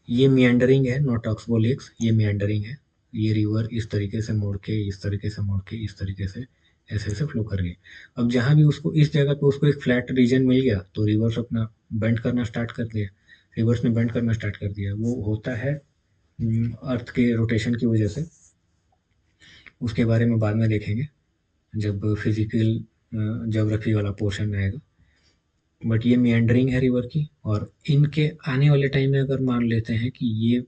ये मियंडरिंग है, नॉट ऑक्सबो लेक्स, ये मियंडरिंग है। ये रिवर इस तरीके से मोड़ के, इस तरीके से मोड़ के, इस तरीके से ऐसे ऐसे फ्लो कर रही है। अब जहाँ भी उसको इस जगह पे उसको एक फ्लैट रीजन मिल गया, तो रिवर्स अपना बेंड करना स्टार्ट कर दिया, रिवर्स ने बेंड करना स्टार्ट कर दिया। वो होता है अर्थ के रोटेशन की वजह से। उसके बारे में बाद में देखेंगे जब फिजिकल ज्योग्राफी वाला पोर्शन आएगा। बट ये मियंडरिंग है रिवर की, और इनके आने वाले टाइम में अगर मान लेते हैं कि ये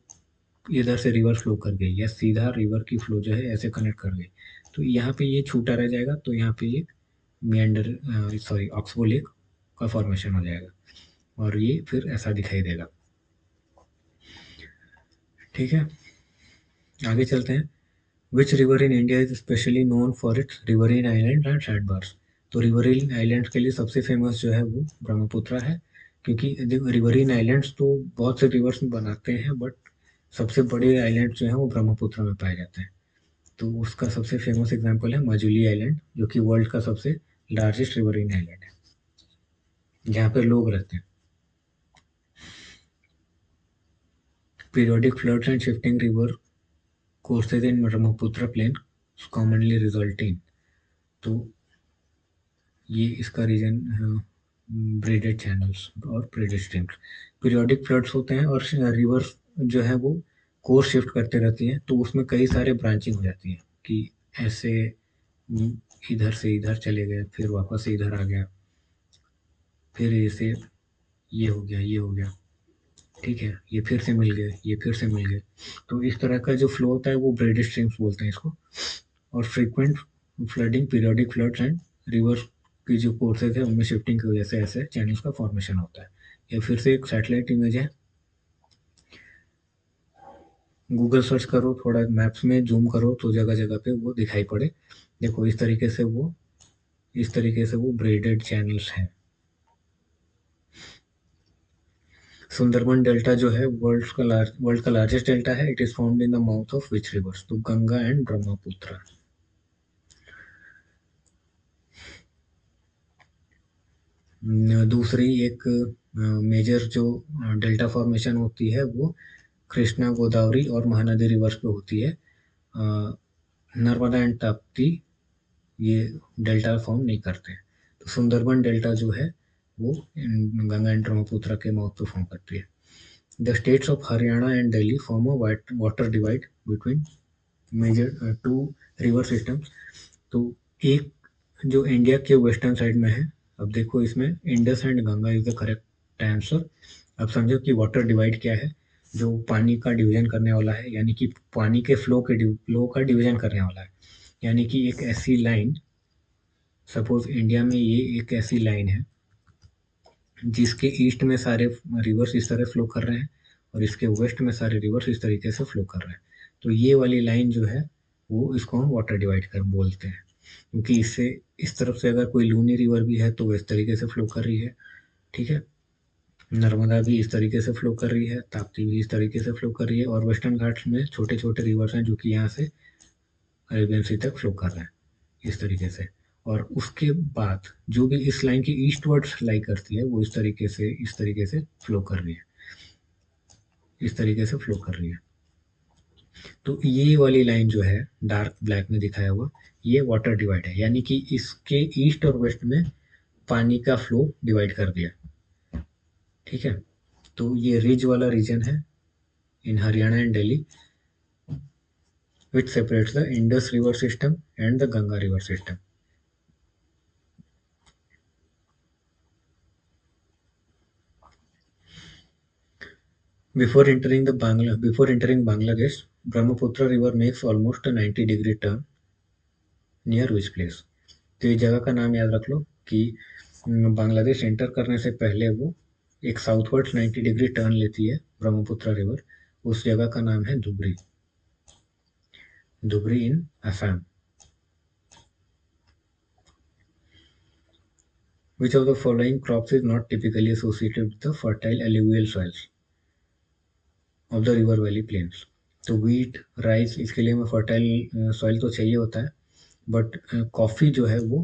इधर से रिवर फ्लो कर गई, या सीधा रिवर की फ्लो जो है ऐसे कनेक्ट कर गई, तो यहाँ पे ये छूटा रह जाएगा। तो यहाँ पे एक मियंडर सॉरी ऑक्सबो लेक का फॉर्मेशन हो जाएगा, और ये फिर ऐसा दिखाई देगा। ठीक है, आगे चलते हैं। Which river in India is specially known for its riverine island and sand bars. तो रिवरीन आइलैंड्स के लिए सबसे फेमस जो है वो ब्रह्मपुत्र है, क्योंकि रिवरीन आइलैंड्स तो बहुत से रिवर्स में बनाते हैं, बट सबसे बड़े आइलैंड जो है वो ब्रह्मपुत्र में पाए जाते हैं। तो उसका सबसे फेमस एग्जांपल है मजुली आइलैंड, जो कि वर्ल्ड का सबसे लार्जेस्ट रिवरीन आइलैंड है, जहाँ पर लोग रहते हैं। Periodic floods and shifting river courses in Brahmaputra plain commonly result in तो ये इसका रीजन ब्रेडेड चैनल्स और ब्रेडेड स्ट्रीम्स। पीरियोडिक फ्लड्स होते हैं और रिवर्स जो है वो कोर्स शिफ्ट करते रहती हैं, तो उसमें कई सारे ब्रांचिंग हो जाती है कि ऐसे इधर से इधर चले गए, फिर वापस से इधर आ गया, फिर ऐसे ये हो गया, ये हो गया, ठीक है, ये फिर से मिल गए, ये फिर से मिल गए। तो इस तरह का जो फ्लो होता है वो ब्रेडेड स्ट्रीम्स बोलते हैं इसको। और frequent flooding, periodic floods and reverse की जो कोर्सेज है उनमें शिफ्टिंग की वजह से ऐसे चैनल्स का फॉर्मेशन होता है। ये फिर से एक सैटेलाइट इमेज है, गूगल सर्च करो, थोड़ा मैप्स में जूम करो तो जगह जगह पे वो दिखाई पड़े। देखो इस तरीके से वो ब्रेडेड चैनल्स हैं। सुंदरबन डेल्टा जो है वर्ल्ड का लार्जेस्ट डेल्टा है। It is found in the mouth of which rivers, तो गंगा एंड ब्रह्मपुत्र। दूसरी एक मेजर जो डेल्टा फॉर्मेशन होती है वो कृष्णा, गोदावरी और महानदी रिवर्स पे होती है। नर्मदा एंड ताप्ती ये डेल्टा फॉर्म नहीं करते हैं। तो सुंदरबन डेल्टा जो है वो गंगा एंड ब्रह्मपुत्र के माउथ पे फॉर्म करती है। The states of Haryana and Delhi form a water divide between major two river systems. तो एक जो इंडिया के वेस्टर्न साइड में है, अब देखो इसमें Indus and Ganga is the correct answer. अब समझो कि वाटर डिवाइड क्या है, जो पानी का डिवीजन करने वाला है, यानी कि पानी के फ्लो का डिवीजन करने वाला है। यानी कि एक ऐसी लाइन, सपोज इंडिया में ये एक ऐसी लाइन है जिसके ईस्ट में सारे रिवर्स इस तरह फ्लो कर रहे हैं और इसके वेस्ट में सारे रिवर्स इस तरीके से फ्लो कर रहे हैं। तो ये वाली लाइन जो है वो इसको हम वाटर डिवाइड कर बोलते हैं, क्योंकि इससे इस तरफ से अगर कोई लूनी रिवर भी है तो वो इस तरीके से फ्लो कर रही है, ठीक है। नर्मदा भी इस तरीके से फ्लो कर रही है, ताप्ती भी इस तरीके से फ्लो कर रही है, और वेस्टर्न घाट्स में छोटे छोटे रिवर्स हैं जो कि यहाँ से अरेबियन सी तक फ्लो कर रहे हैं इस तरीके से। और उसके बाद जो भी इस लाइन की ईस्ट वर्ड्स लाई करती है वो इस तरीके से फ्लो कर रही है, इस तरीके से फ्लो कर रही है। तो ये वाली लाइन जो है डार्क ब्लैक में दिखाया हुआ, ये वाटर डिवाइड है, यानी कि इसके ईस्ट और वेस्ट में पानी का फ्लो डिवाइड कर दिया, ठीक है। तो ये रिज वाला रीजन है in Haryana and Delhi, which separates the Indus river system and the Ganga river system. Before entering Bangladesh, Brahmaputra river makes almost a 90-degree turn near which place? तो ये जगह का नाम याद रख लो कि बांग्लादेश एंटर करने से पहले वो एक साउथवर्ड्स 90 डिग्री टर्न लेती है ब्रह्मपुत्र रिवर। उस जगह का नाम है धुबरी, धुबरी इन Assam. Which of the following crops is not typically associated with the fertile alluvial soils of the river valley plains? तो व्हीट, राइस, इसके लिए हमें फर्टाइल सॉइल तो चाहिए होता है, बट कॉफ़ी जो है वो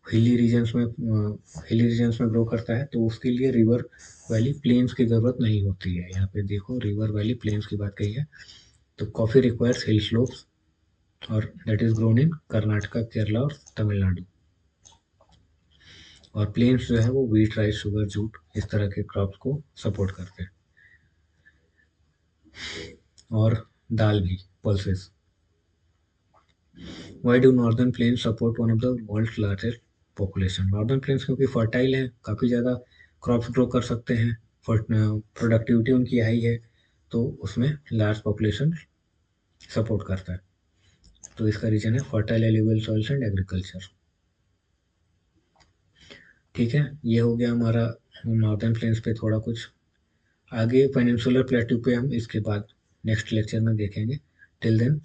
हिली रीजन्स में ग्रो करता है, तो उसके लिए रिवर वैली प्लेन्स की ज़रूरत नहीं होती है। यहाँ पे देखो रिवर वैली प्लेन्स की बात कही है। तो कॉफ़ी रिक्वायर्स हिल स्लोप्स और that is grown in Karnataka, Kerala और तमिलनाडु। और प्लेन्स जो है वो व्हीट, राइस, शुगर, जूट इस तरह के क्रॉप्स को सपोर्ट करते हैं, और दाल भी, pulses. Why do northern plains support one of the world's largest population? Northern plains क्योंकि फर्टाइल है, काफ़ी ज़्यादा क्रॉप्स ग्रो कर सकते हैं, प्रोडक्टिविटी उनकी हाई है, तो उसमें लार्ज पॉपुलेशन सपोर्ट करता है। तो इसका रीजन है fertile alluvial soils and agriculture, ठीक है। ये हो गया हमारा नॉर्दर्न प्लेन्स पे थोड़ा कुछ। आगे पेनिनसुलर प्लेट्यू पे हम इसके बाद नेक्स्ट लेक्चर में देखेंगे। Till then,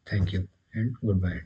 thank you and good bye.